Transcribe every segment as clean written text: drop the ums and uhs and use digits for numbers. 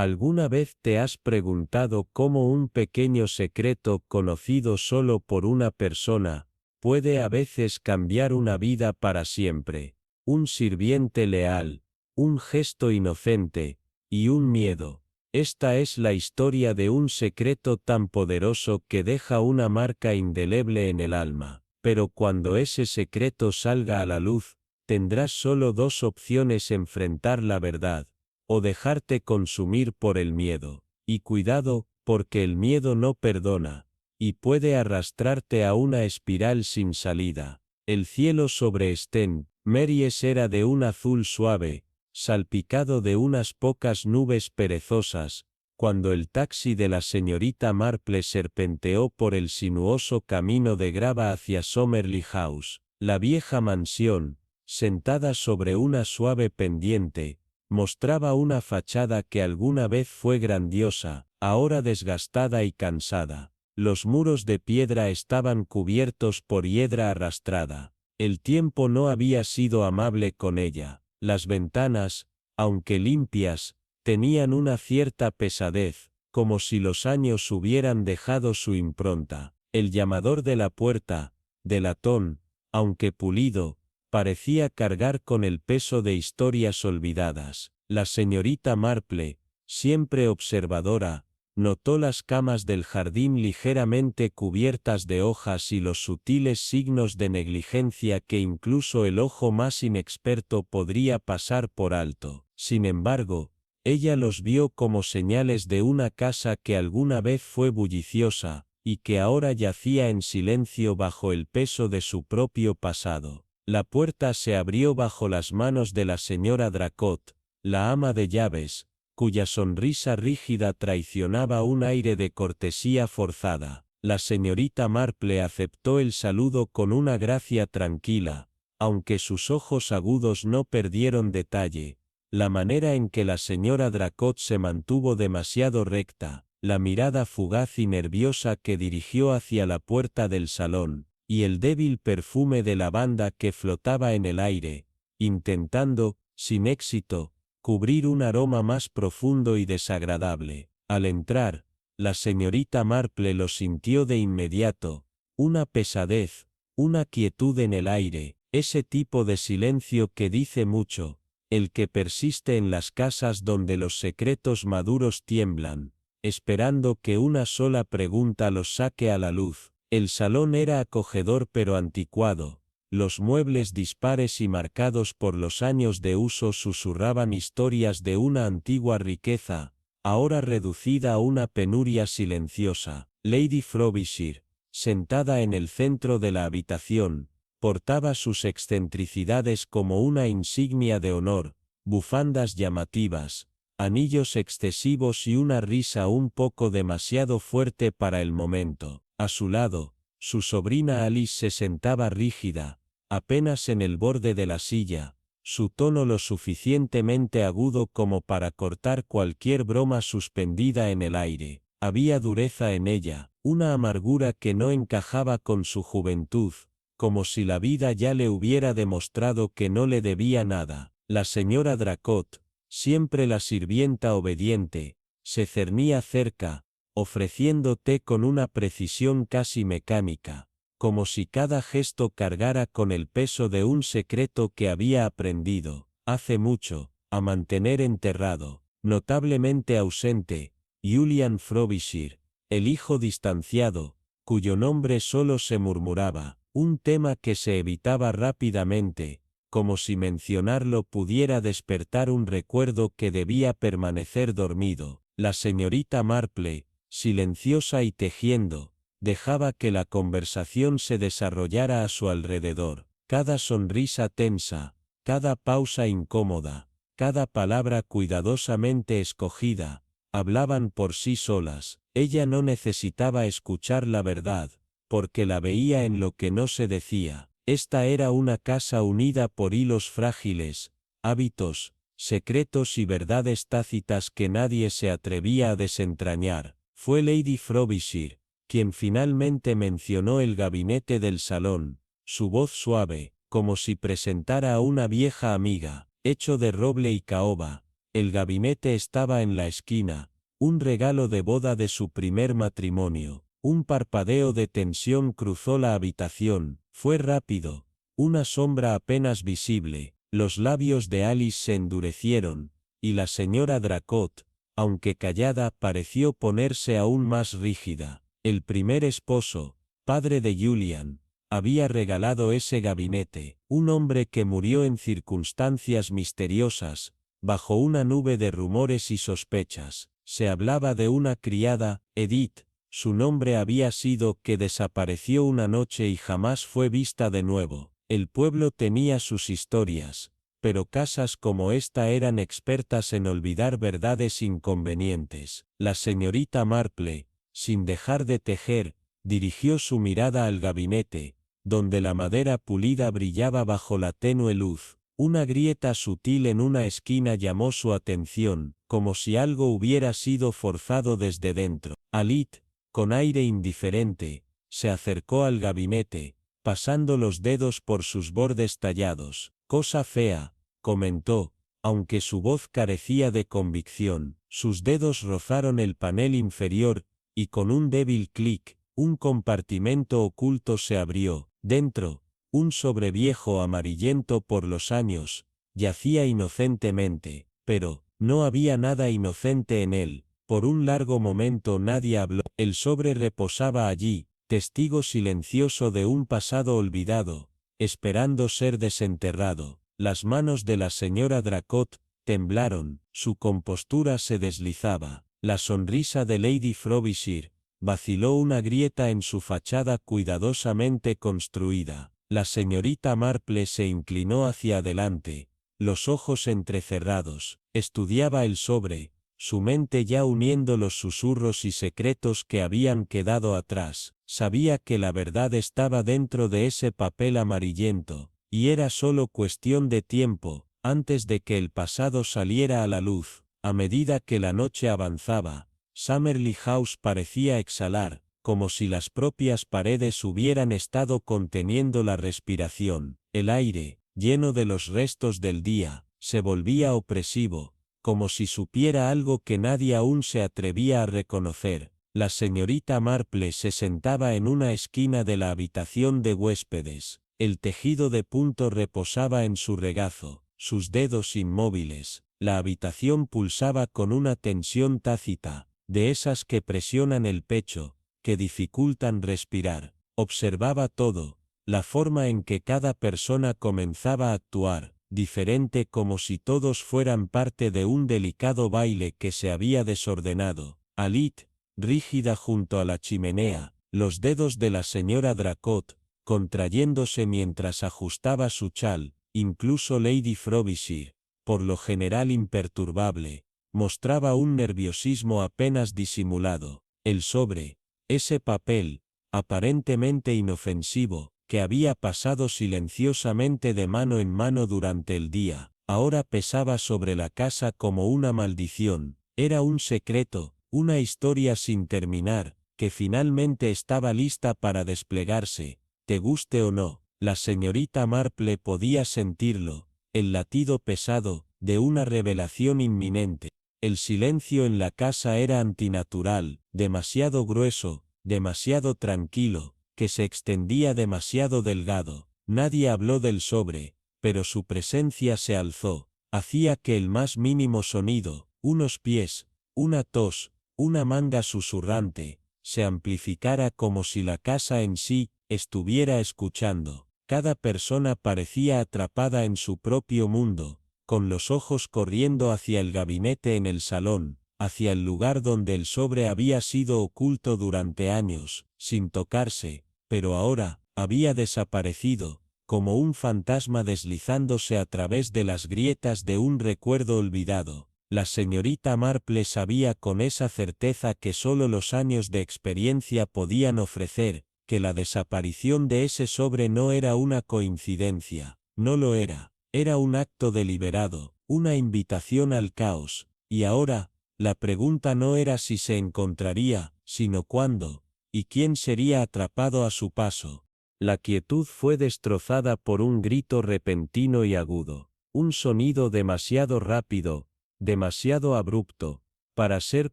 ¿Alguna vez te has preguntado cómo un pequeño secreto conocido solo por una persona puede a veces cambiar una vida para siempre? Un sirviente leal, un gesto inocente, y un miedo. Esta es la historia de un secreto tan poderoso que deja una marca indeleble en el alma. Pero cuando ese secreto salga a la luz, tendrás solo dos opciones: enfrentar la verdad, o dejarte consumir por el miedo. Y cuidado, porque el miedo no perdona, y puede arrastrarte a una espiral sin salida. El cielo sobre Sten Maries era de un azul suave, salpicado de unas pocas nubes perezosas, cuando el taxi de la señorita Marple serpenteó por el sinuoso camino de grava hacia Summerley House. La vieja mansión, sentada sobre una suave pendiente, mostraba una fachada que alguna vez fue grandiosa, ahora desgastada y cansada. Los muros de piedra estaban cubiertos por hiedra arrastrada. El tiempo no había sido amable con ella. Las ventanas, aunque limpias, tenían una cierta pesadez, como si los años hubieran dejado su impronta. El llamador de la puerta, de latón, aunque pulido, parecía cargar con el peso de historias olvidadas. La señorita Marple, siempre observadora, notó las camas del jardín ligeramente cubiertas de hojas y los sutiles signos de negligencia que incluso el ojo más inexperto podría pasar por alto. Sin embargo, ella los vio como señales de una casa que alguna vez fue bulliciosa, y que ahora yacía en silencio bajo el peso de su propio pasado. La puerta se abrió bajo las manos de la señora Dracot, la ama de llaves, cuya sonrisa rígida traicionaba un aire de cortesía forzada. La señorita Marple aceptó el saludo con una gracia tranquila, aunque sus ojos agudos no perdieron detalle. La manera en que la señora Dracot se mantuvo demasiado recta, la mirada fugaz y nerviosa que dirigió hacia la puerta del salón, y el débil perfume de lavanda que flotaba en el aire, intentando, sin éxito, cubrir un aroma más profundo y desagradable. Al entrar, la señorita Marple lo sintió de inmediato: una pesadez, una quietud en el aire, ese tipo de silencio que dice mucho, el que persiste en las casas donde los secretos maduros tiemblan, esperando que una sola pregunta los saque a la luz. El salón era acogedor pero anticuado. Los muebles dispares y marcados por los años de uso susurraban historias de una antigua riqueza, ahora reducida a una penuria silenciosa. Lady Frobisher, sentada en el centro de la habitación, portaba sus excentricidades como una insignia de honor: bufandas llamativas, anillos excesivos y una risa un poco demasiado fuerte para el momento. A su lado, su sobrina Alice se sentaba rígida, apenas en el borde de la silla, su tono lo suficientemente agudo como para cortar cualquier broma suspendida en el aire. Había dureza en ella, una amargura que no encajaba con su juventud, como si la vida ya le hubiera demostrado que no le debía nada. La señora Dracot, siempre la sirvienta obediente, se cernía cerca, ofreciendo té con una precisión casi mecánica, como si cada gesto cargara con el peso de un secreto que había aprendido, hace mucho, a mantener enterrado. Notablemente ausente, Julian Frobisher, el hijo distanciado, cuyo nombre solo se murmuraba, un tema que se evitaba rápidamente, como si mencionarlo pudiera despertar un recuerdo que debía permanecer dormido. La señorita Marple, silenciosa y tejiendo, dejaba que la conversación se desarrollara a su alrededor. Cada sonrisa tensa, cada pausa incómoda, cada palabra cuidadosamente escogida, hablaban por sí solas. Ella no necesitaba escuchar la verdad, porque la veía en lo que no se decía. Esta era una casa unida por hilos frágiles, hábitos, secretos y verdades tácitas que nadie se atrevía a desentrañar. Fue Lady Frobisher quien finalmente mencionó el gabinete del salón, su voz suave, como si presentara a una vieja amiga, hecho de roble y caoba, El gabinete estaba en la esquina, un regalo de boda de su primer matrimonio. Un parpadeo de tensión cruzó la habitación, fue rápido, una sombra apenas visible, los labios de Alice se endurecieron, y la señora Dracot, aunque callada, pareció ponerse aún más rígida. El primer esposo, padre de Julian, había regalado ese gabinete, un hombre que murió en circunstancias misteriosas, bajo una nube de rumores y sospechas. Se hablaba de una criada, Edith, su nombre había sido que desapareció una noche y jamás fue vista de nuevo. El pueblo tenía sus historias, pero casas como esta eran expertas en olvidar verdades inconvenientes. La señorita Marple, sin dejar de tejer, dirigió su mirada al gabinete, donde la madera pulida brillaba bajo la tenue luz. Una grieta sutil en una esquina llamó su atención, como si algo hubiera sido forzado desde dentro. Alit, con aire indiferente, se acercó al gabinete, pasando los dedos por sus bordes tallados. «Cosa fea», comentó, aunque su voz carecía de convicción. Sus dedos rozaron el panel inferior, y con un débil clic, un compartimento oculto se abrió. Dentro, un sobre viejo amarillento por los años, yacía inocentemente, pero no había nada inocente en él. Por un largo momento nadie habló. El sobre reposaba allí, testigo silencioso de un pasado olvidado, esperando ser desenterrado. Las manos de la señora Dracot temblaron, su compostura se deslizaba. La sonrisa de Lady Frobisher vaciló una grieta en su fachada cuidadosamente construida. La señorita Marple se inclinó hacia adelante, los ojos entrecerrados, estudiaba el sobre, su mente ya uniendo los susurros y secretos que habían quedado atrás. Sabía que la verdad estaba dentro de ese papel amarillento, y era solo cuestión de tiempo, antes de que el pasado saliera a la luz. A medida que la noche avanzaba, Summerley House parecía exhalar, como si las propias paredes hubieran estado conteniendo la respiración. El aire, lleno de los restos del día, se volvía opresivo, como si supiera algo que nadie aún se atrevía a reconocer. La señorita Marple se sentaba en una esquina de la habitación de huéspedes. El tejido de punto reposaba en su regazo, sus dedos inmóviles. La habitación pulsaba con una tensión tácita, de esas que presionan el pecho, que dificultan respirar. Observaba todo, la forma en que cada persona comenzaba a actuar, diferente, como si todos fueran parte de un delicado baile que se había desordenado. Alit, rígida junto a la chimenea, los dedos de la señora Dracot, contrayéndose mientras ajustaba su chal. Incluso Lady Frobisher, por lo general imperturbable, mostraba un nerviosismo apenas disimulado. El sobre, ese papel, aparentemente inofensivo, que había pasado silenciosamente de mano en mano durante el día, ahora pesaba sobre la casa como una maldición. Era un secreto, una historia sin terminar, que finalmente estaba lista para desplegarse, te guste o no. La señorita Marple podía sentirlo, el latido pesado, de una revelación inminente. El silencio en la casa era antinatural, demasiado grueso, demasiado tranquilo, que se extendía demasiado delgado. Nadie habló del sobre, pero su presencia se alzó, hacía que el más mínimo sonido, unos pies, una tos, una manga susurrante, se amplificara como si la casa en sí estuviera escuchando. Cada persona parecía atrapada en su propio mundo, con los ojos corriendo hacia el gabinete en el salón, hacia el lugar donde el sobre había sido oculto durante años, sin tocarse, pero ahora había desaparecido, como un fantasma deslizándose a través de las grietas de un recuerdo olvidado. La señorita Marple sabía con esa certeza que solo los años de experiencia podían ofrecer, que la desaparición de ese sobre no era una coincidencia, no lo era, era un acto deliberado, una invitación al caos, y ahora, la pregunta no era si se encontraría, sino cuándo, y quién sería atrapado a su paso. La quietud fue destrozada por un grito repentino y agudo, un sonido demasiado rápido, demasiado abrupto, para ser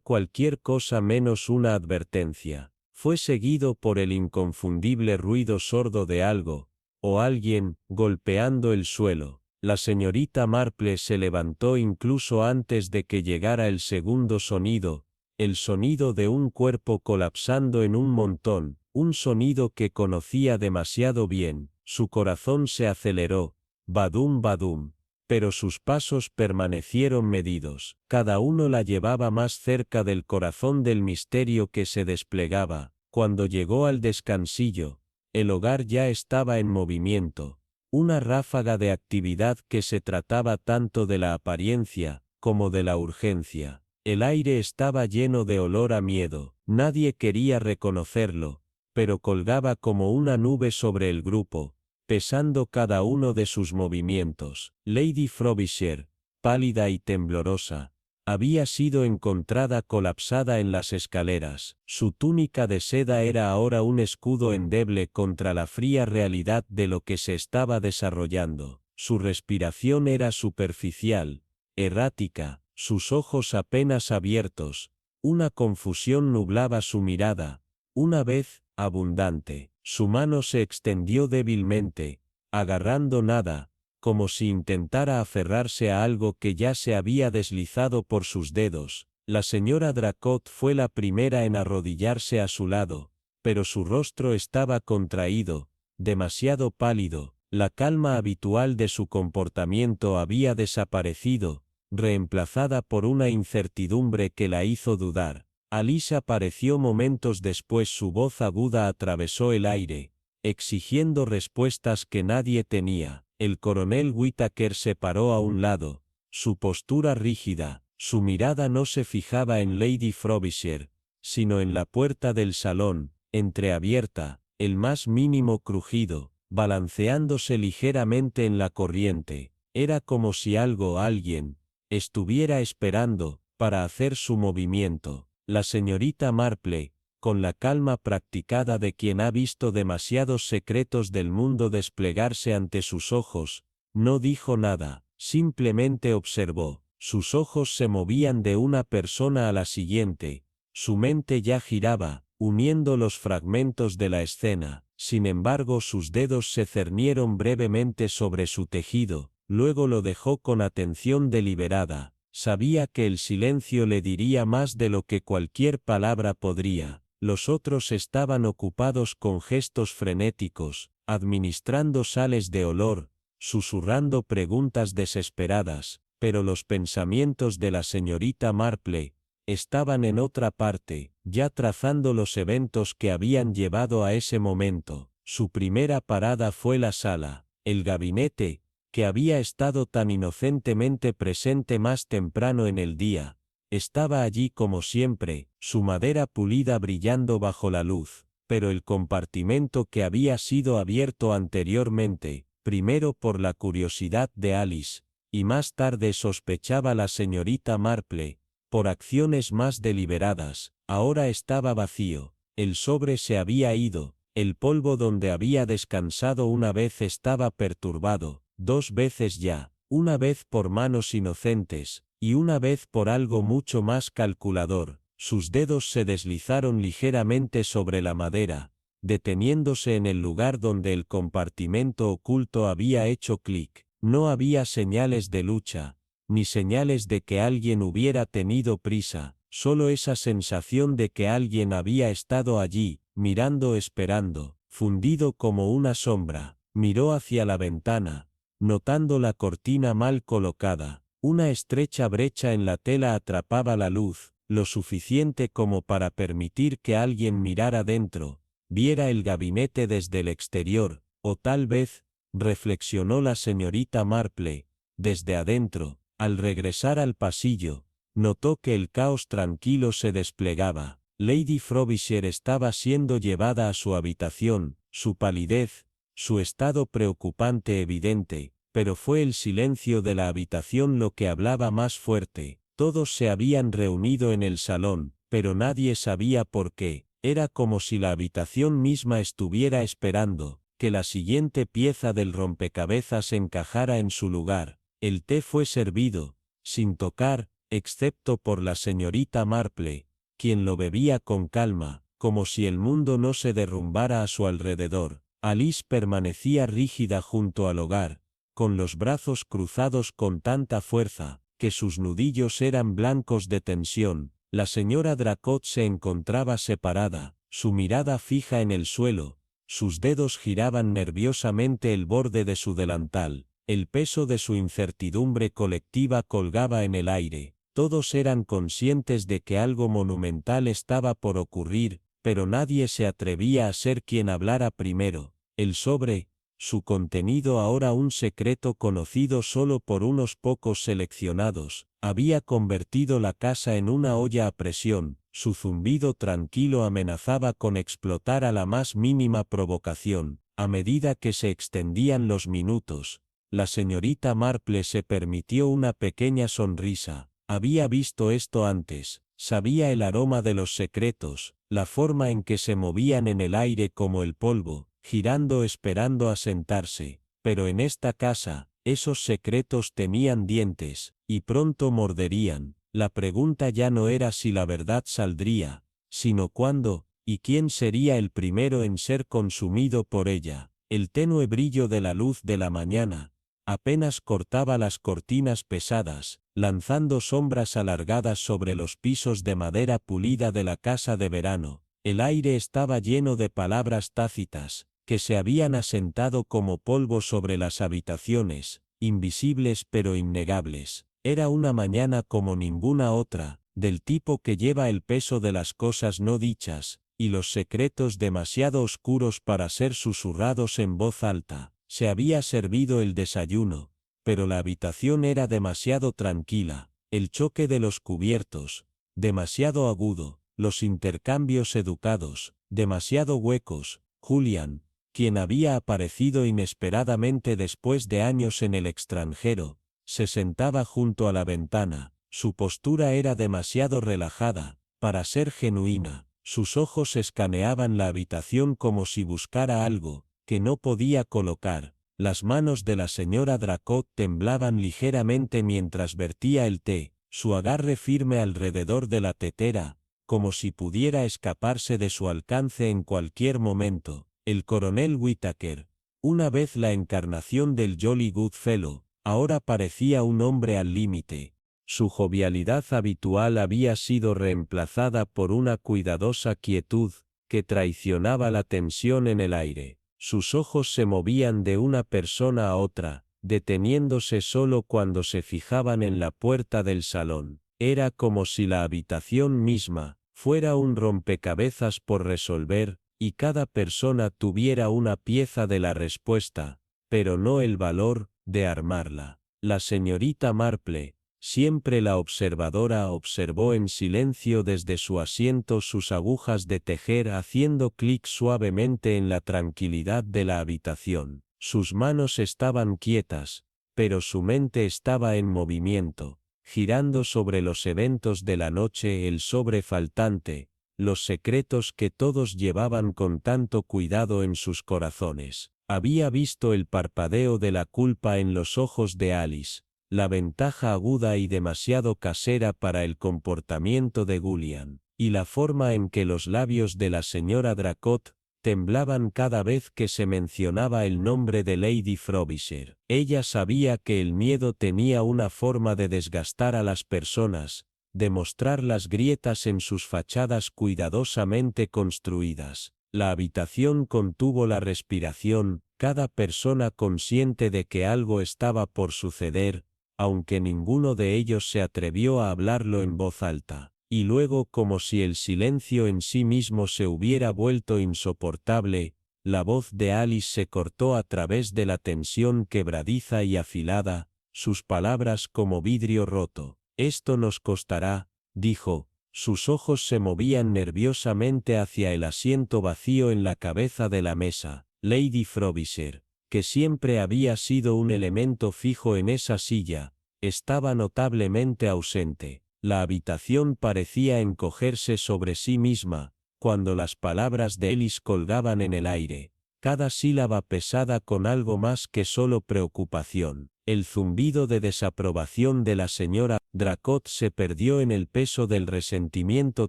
cualquier cosa menos una advertencia. Fue seguido por el inconfundible ruido sordo de algo, o alguien, golpeando el suelo. La señorita Marple se levantó incluso antes de que llegara el segundo sonido, el sonido de un cuerpo colapsando en un montón, un sonido que conocía demasiado bien. Su corazón se aceleró, badum badum, pero sus pasos permanecieron medidos. Cada uno la llevaba más cerca del corazón del misterio que se desplegaba. Cuando llegó al descansillo, el hogar ya estaba en movimiento, una ráfaga de actividad que se trataba tanto de la apariencia como de la urgencia. El aire estaba lleno de olor a miedo, nadie quería reconocerlo, pero colgaba como una nube sobre el grupo, pesando cada uno de sus movimientos. Lady Frobisher, pálida y temblorosa, había sido encontrada colapsada en las escaleras. Su túnica de seda era ahora un escudo endeble contra la fría realidad de lo que se estaba desarrollando. Su respiración era superficial, errática, sus ojos apenas abiertos, una confusión nublaba su mirada. Una vez, abundante, su mano se extendió débilmente, agarrando nada, como si intentara aferrarse a algo que ya se había deslizado por sus dedos. La señora Dracot fue la primera en arrodillarse a su lado, pero su rostro estaba contraído, demasiado pálido, la calma habitual de su comportamiento había desaparecido, reemplazada por una incertidumbre que la hizo dudar. Alice apareció momentos después. Su voz aguda atravesó el aire, exigiendo respuestas que nadie tenía. El coronel Whittaker se paró a un lado, su postura rígida, su mirada no se fijaba en Lady Frobisher, sino en la puerta del salón, entreabierta, el más mínimo crujido, balanceándose ligeramente en la corriente. Era como si algo o alguien estuviera esperando para hacer su movimiento. La señorita Marple, con la calma practicada de quien ha visto demasiados secretos del mundo desplegarse ante sus ojos, no dijo nada, simplemente observó. Sus ojos se movían de una persona a la siguiente, su mente ya giraba, uniendo los fragmentos de la escena. Sin embargo, sus dedos se cernieron brevemente sobre su tejido, luego lo dejó con atención deliberada. Sabía que el silencio le diría más de lo que cualquier palabra podría. Los otros estaban ocupados con gestos frenéticos, administrando sales de olor, susurrando preguntas desesperadas, pero los pensamientos de la señorita Marple estaban en otra parte, ya trazando los eventos que habían llevado a ese momento. Su primera parada fue la sala, el gabinete, que había estado tan inocentemente presente más temprano en el día. Estaba allí como siempre, su madera pulida brillando bajo la luz, pero el compartimento que había sido abierto anteriormente, primero por la curiosidad de Alice, y más tarde sospechaba la señorita Marple, por acciones más deliberadas, ahora estaba vacío. El sobre se había ido, el polvo donde había descansado una vez estaba perturbado, 2 veces ya, una vez por manos inocentes, y una vez por algo mucho más calculador. Sus dedos se deslizaron ligeramente sobre la madera, deteniéndose en el lugar donde el compartimento oculto había hecho clic. No había señales de lucha, ni señales de que alguien hubiera tenido prisa, solo esa sensación de que alguien había estado allí, mirando, esperando, fundido como una sombra. Miró hacia la ventana, notando la cortina mal colocada. Una estrecha brecha en la tela atrapaba la luz, lo suficiente como para permitir que alguien mirara dentro, viera el gabinete desde el exterior, o tal vez, reflexionó la señorita Marple, desde adentro. Al regresar al pasillo, notó que el caos tranquilo se desplegaba. Lady Frobisher estaba siendo llevada a su habitación, su palidez, su estado preocupante evidente, pero fue el silencio de la habitación lo que hablaba más fuerte. Todos se habían reunido en el salón, pero nadie sabía por qué. Era como si la habitación misma estuviera esperando que la siguiente pieza del rompecabezas encajara en su lugar. El té fue servido, sin tocar, excepto por la señorita Marple, quien lo bebía con calma, como si el mundo no se derrumbara a su alrededor. Alice permanecía rígida junto al hogar, con los brazos cruzados con tanta fuerza, que sus nudillos eran blancos de tensión. La señora Dracot se encontraba separada, su mirada fija en el suelo, sus dedos giraban nerviosamente el borde de su delantal, el peso de su incertidumbre colectiva colgaba en el aire. Todos eran conscientes de que algo monumental estaba por ocurrir, pero nadie se atrevía a ser quien hablara primero. El sobre, su contenido ahora un secreto conocido solo por unos pocos seleccionados, había convertido la casa en una olla a presión. Su zumbido tranquilo amenazaba con explotar a la más mínima provocación. A medida que se extendían los minutos, la señorita Marple se permitió una pequeña sonrisa. Había visto esto antes, sabía el aroma de los secretos, la forma en que se movían en el aire como el polvo, girando esperando a sentarse, pero en esta casa, esos secretos tenían dientes, y pronto morderían. La pregunta ya no era si la verdad saldría, sino cuándo, y quién sería el primero en ser consumido por ella. El tenue brillo de la luz de la mañana apenas cortaba las cortinas pesadas, lanzando sombras alargadas sobre los pisos de madera pulida de la casa de verano. El aire estaba lleno de palabras tácitas, que se habían asentado como polvo sobre las habitaciones, invisibles pero innegables. Era una mañana como ninguna otra, del tipo que lleva el peso de las cosas no dichas, y los secretos demasiado oscuros para ser susurrados en voz alta. Se había servido el desayuno, pero la habitación era demasiado tranquila, el choque de los cubiertos, demasiado agudo, los intercambios educados, demasiado huecos. Julian, quien había aparecido inesperadamente después de años en el extranjero, se sentaba junto a la ventana. Su postura era demasiado relajada para ser genuina. Sus ojos escaneaban la habitación como si buscara algo que no podía colocar. Las manos de la señora Dracot temblaban ligeramente mientras vertía el té, su agarre firme alrededor de la tetera, como si pudiera escaparse de su alcance en cualquier momento. El coronel Whittaker, una vez la encarnación del Jolly Good Fellow, ahora parecía un hombre al límite. Su jovialidad habitual había sido reemplazada por una cuidadosa quietud que traicionaba la tensión en el aire. Sus ojos se movían de una persona a otra, deteniéndose solo cuando se fijaban en la puerta del salón. Era como si la habitación misma fuera un rompecabezas por resolver, y cada persona tuviera una pieza de la respuesta, pero no el valor de armarla. La señorita Marple, siempre la observadora, observó en silencio desde su asiento sus agujas de tejer haciendo clic suavemente en la tranquilidad de la habitación. Sus manos estaban quietas, pero su mente estaba en movimiento, girando sobre los eventos de la noche, el sobre faltante, los secretos que todos llevaban con tanto cuidado en sus corazones. Había visto el parpadeo de la culpa en los ojos de Alice, la ventaja aguda y demasiado casera para el comportamiento de Julian, y la forma en que los labios de la señora Dracot temblaban cada vez que se mencionaba el nombre de Lady Frobisher. Ella sabía que el miedo tenía una forma de desgastar a las personas, de mostrar las grietas en sus fachadas cuidadosamente construidas. La habitación contuvo la respiración, cada persona consciente de que algo estaba por suceder, aunque ninguno de ellos se atrevió a hablarlo en voz alta. Y luego, como si el silencio en sí mismo se hubiera vuelto insoportable, la voz de Alice se cortó a través de la tensión quebradiza y afilada, sus palabras como vidrio roto. «Esto nos costará», dijo. Sus ojos se movían nerviosamente hacia el asiento vacío en la cabeza de la mesa. Lady Frobisher, que siempre había sido un elemento fijo en esa silla, estaba notablemente ausente. La habitación parecía encogerse sobre sí misma, cuando las palabras de Alice colgaban en el aire, cada sílaba pesada con algo más que solo preocupación. El zumbido de desaprobación de la señora Dracot se perdió en el peso del resentimiento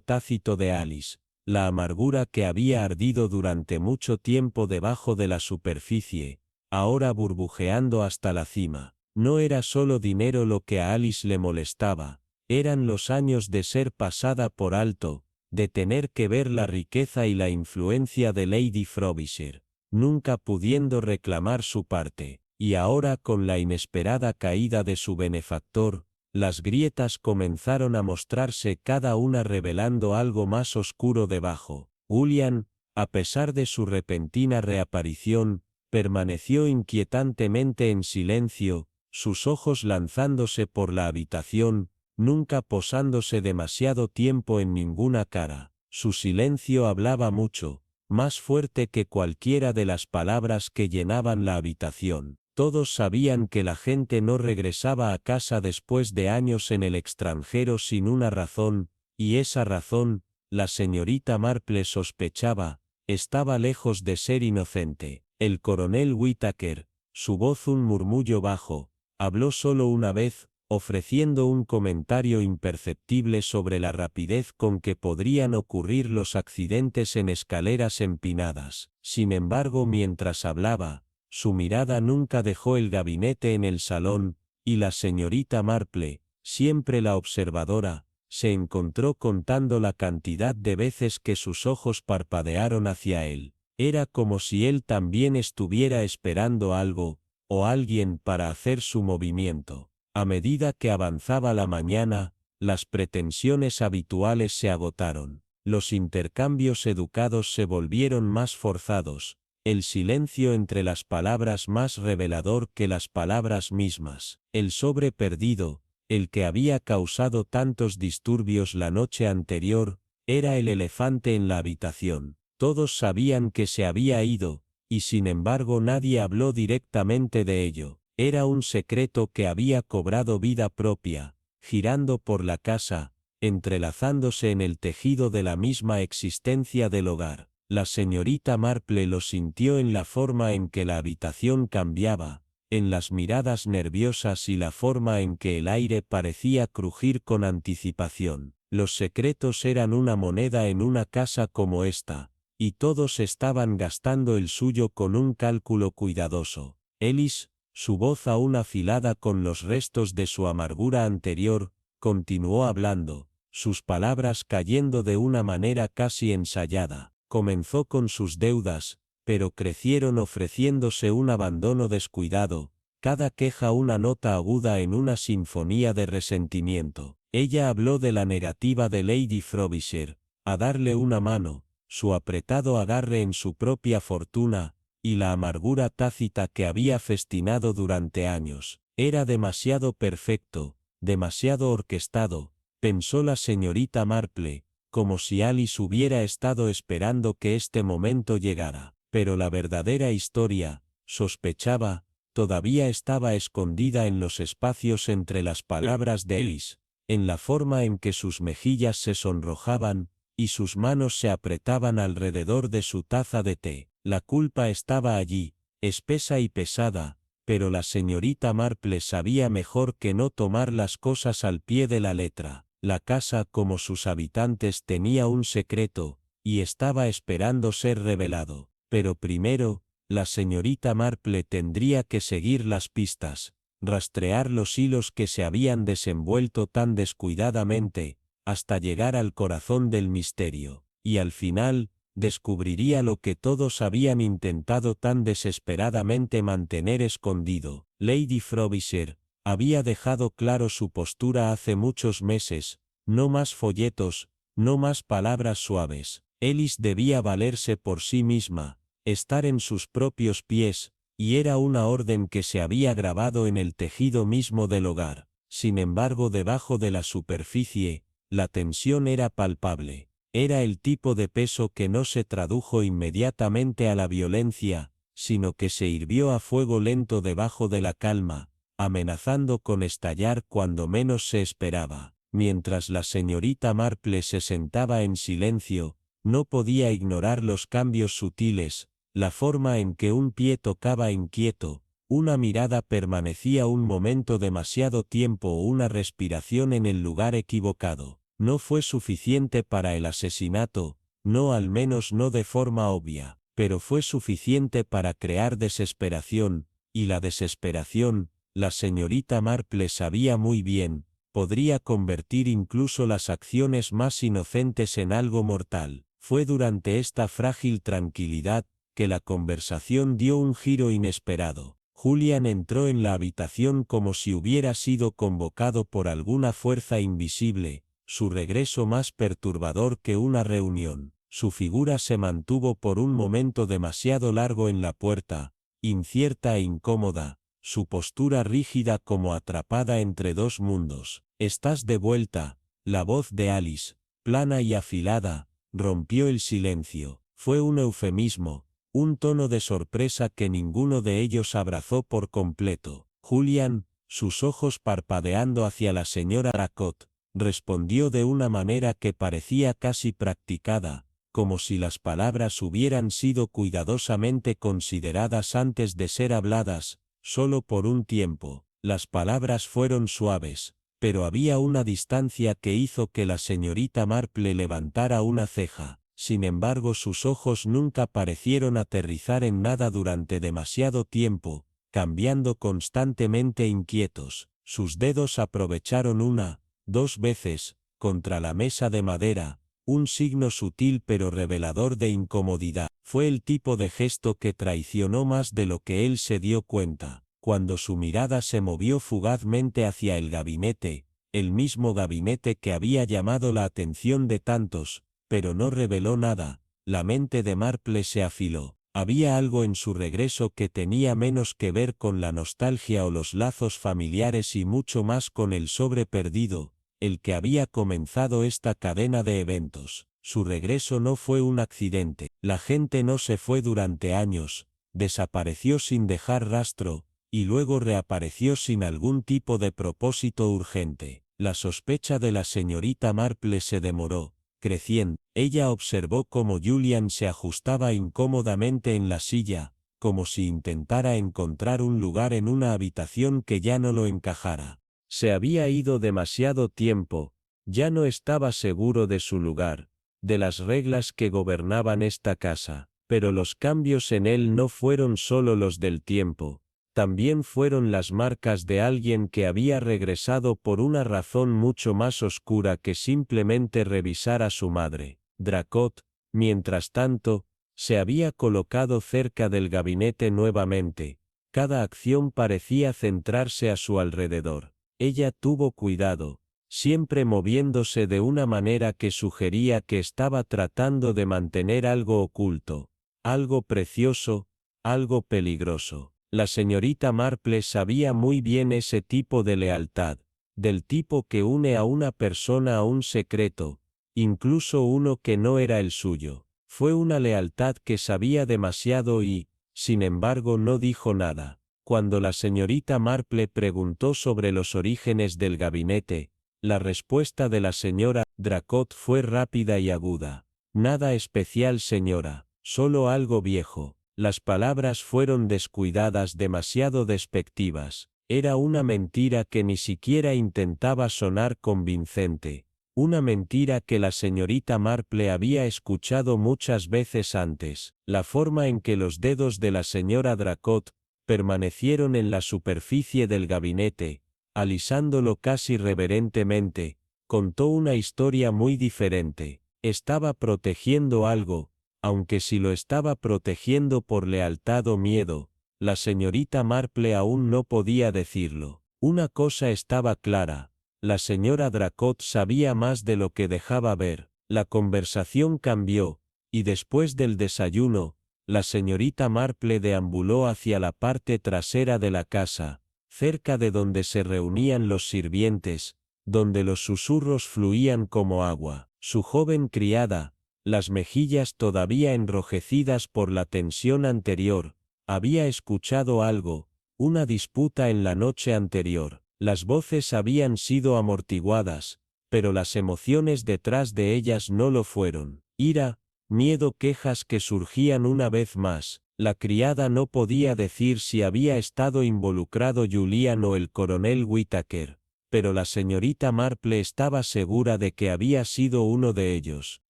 tácito de Alice. La amargura que había ardido durante mucho tiempo debajo de la superficie, ahora burbujeando hasta la cima. No era solo dinero lo que a Alice le molestaba, eran los años de ser pasada por alto, de tener que ver la riqueza y la influencia de Lady Frobisher, nunca pudiendo reclamar su parte, y ahora con la inesperada caída de su benefactor, las grietas comenzaron a mostrarse cada una revelando algo más oscuro debajo. Julian, a pesar de su repentina reaparición, permaneció inquietantemente en silencio, sus ojos lanzándose por la habitación, nunca posándose demasiado tiempo en ninguna cara. Su silencio hablaba mucho, más fuerte que cualquiera de las palabras que llenaban la habitación. Todos sabían que la gente no regresaba a casa después de años en el extranjero sin una razón, y esa razón, la señorita Marple sospechaba, estaba lejos de ser inocente. El coronel Whittaker, su voz un murmullo bajo, habló solo una vez, ofreciendo un comentario imperceptible sobre la rapidez con que podrían ocurrir los accidentes en escaleras empinadas. Sin embargo, mientras hablaba, su mirada nunca dejó el gabinete en el salón, y la señorita Marple, siempre la observadora, se encontró contando la cantidad de veces que sus ojos parpadearon hacia él. Era como si él también estuviera esperando algo, o alguien para hacer su movimiento. A medida que avanzaba la mañana, las pretensiones habituales se agotaron. Los intercambios educados se volvieron más forzados, el silencio entre las palabras más revelador que las palabras mismas. El sobre perdido, el que había causado tantos disturbios la noche anterior, era el elefante en la habitación. Todos sabían que se había ido, y sin embargo nadie habló directamente de ello. Era un secreto que había cobrado vida propia, girando por la casa, entrelazándose en el tejido de la misma existencia del hogar. La señorita Marple lo sintió en la forma en que la habitación cambiaba, en las miradas nerviosas y la forma en que el aire parecía crujir con anticipación. Los secretos eran una moneda en una casa como esta, y todos estaban gastando el suyo con un cálculo cuidadoso. Ellis, su voz aún afilada con los restos de su amargura anterior, continuó hablando, sus palabras cayendo de una manera casi ensayada. Comenzó con sus deudas, pero crecieron ofreciéndose un abandono descuidado, cada queja una nota aguda en una sinfonía de resentimiento. Ella habló de la negativa de Lady Frobisher a darle una mano, su apretado agarre en su propia fortuna, y la amargura tácita que había festinado durante años. Era demasiado perfecto, demasiado orquestado, pensó la señorita Marple, como si Alice hubiera estado esperando que este momento llegara. Pero la verdadera historia, sospechaba, todavía estaba escondida en los espacios entre las palabras de Alice, en la forma en que sus mejillas se sonrojaban, y sus manos se apretaban alrededor de su taza de té. La culpa estaba allí, espesa y pesada, pero la señorita Marple sabía mejor que no tomar las cosas al pie de la letra. La casa como sus habitantes tenía un secreto, y estaba esperando ser revelado. Pero primero, la señorita Marple tendría que seguir las pistas, rastrear los hilos que se habían desenvuelto tan descuidadamente, hasta llegar al corazón del misterio, y al final, descubriría lo que todos habían intentado tan desesperadamente mantener escondido. Lady Frobisher había dejado claro su postura hace muchos meses, no más folletos, no más palabras suaves. Alice debía valerse por sí misma, estar en sus propios pies, y era una orden que se había grabado en el tejido mismo del hogar. Sin embargo, debajo de la superficie, la tensión era palpable. Era el tipo de peso que no se tradujo inmediatamente a la violencia, sino que se hirvió a fuego lento debajo de la calma, amenazando con estallar cuando menos se esperaba. Mientras la señorita Marple se sentaba en silencio, no podía ignorar los cambios sutiles, la forma en que un pie tocaba inquieto, Una mirada permanecía un momento demasiado tiempo o una respiración en el lugar equivocado. No fue suficiente para el asesinato, no, al menos no de forma obvia, pero fue suficiente para crear desesperación, y la desesperación, la señorita Marple sabía muy bien, podría convertir incluso las acciones más inocentes en algo mortal. Fue durante esta frágil tranquilidad que la conversación dio un giro inesperado. Julian entró en la habitación como si hubiera sido convocado por alguna fuerza invisible, su regreso más perturbador que una reunión. Su figura se mantuvo por un momento demasiado largo en la puerta, incierta e incómoda, su postura rígida como atrapada entre dos mundos. «Estás de vuelta», la voz de Alice, plana y afilada, rompió el silencio. Fue un eufemismo, un tono de sorpresa que ninguno de ellos abrazó por completo. Julian, sus ojos parpadeando hacia la señora Dracot, respondió de una manera que parecía casi practicada, como si las palabras hubieran sido cuidadosamente consideradas antes de ser habladas. Solo por un tiempo, las palabras fueron suaves, pero había una distancia que hizo que la señorita Marple levantara una ceja. Sin embargo, sus ojos nunca parecieron aterrizar en nada durante demasiado tiempo, cambiando constantemente inquietos. Sus dedos aprovecharon una, dos veces, contra la mesa de madera, un signo sutil pero revelador de incomodidad. Fue el tipo de gesto que traicionó más de lo que él se dio cuenta, cuando su mirada se movió fugazmente hacia el gabinete, el mismo gabinete que había llamado la atención de tantos, pero no reveló nada. La mente de Marple se afiló. Había algo en su regreso que tenía menos que ver con la nostalgia o los lazos familiares y mucho más con el sobre perdido, el que había comenzado esta cadena de eventos. Su regreso no fue un accidente. La gente no se fue durante años, desapareció sin dejar rastro, y luego reapareció sin algún tipo de propósito urgente. La sospecha de la señorita Marple se demoró, creciendo. Ella observó cómo Julian se ajustaba incómodamente en la silla, como si intentara encontrar un lugar en una habitación que ya no lo encajara. Se había ido demasiado tiempo, ya no estaba seguro de su lugar, de las reglas que gobernaban esta casa, pero los cambios en él no fueron solo los del tiempo, también fueron las marcas de alguien que había regresado por una razón mucho más oscura que simplemente revisar a su madre. Dracot, mientras tanto, se había colocado cerca del gabinete nuevamente. Cada acción parecía centrarse a su alrededor. Ella tuvo cuidado, siempre moviéndose de una manera que sugería que estaba tratando de mantener algo oculto, algo precioso, algo peligroso. La señorita Marple sabía muy bien ese tipo de lealtad, del tipo que une a una persona a un secreto, incluso uno que no era el suyo. Fue una lealtad que sabía demasiado y, sin embargo, no dijo nada. Cuando la señorita Marple preguntó sobre los orígenes del gabinete, la respuesta de la señora Dracot fue rápida y aguda. Nada especial, señora, solo algo viejo. Las palabras fueron descuidadas, demasiado despectivas. Era una mentira que ni siquiera intentaba sonar convincente. Una mentira que la señorita Marple había escuchado muchas veces antes. La forma en que los dedos de la señora Dracot permanecieron en la superficie del gabinete, alisándolo casi reverentemente, contó una historia muy diferente. Estaba protegiendo algo, aunque si lo estaba protegiendo por lealtad o miedo, la señorita Marple aún no podía decirlo. Una cosa estaba clara, la señora Dracot sabía más de lo que dejaba ver. La conversación cambió, y después del desayuno, la señorita Marple deambuló hacia la parte trasera de la casa, cerca de donde se reunían los sirvientes, donde los susurros fluían como agua. Su joven criada, las mejillas todavía enrojecidas por la tensión anterior, había escuchado algo, una disputa en la noche anterior. Las voces habían sido amortiguadas, pero las emociones detrás de ellas no lo fueron. Ira, miedo, quejas que surgían una vez más. La criada no podía decir si había estado involucrado Julian o el coronel Whittaker, pero la señorita Marple estaba segura de que había sido uno de ellos.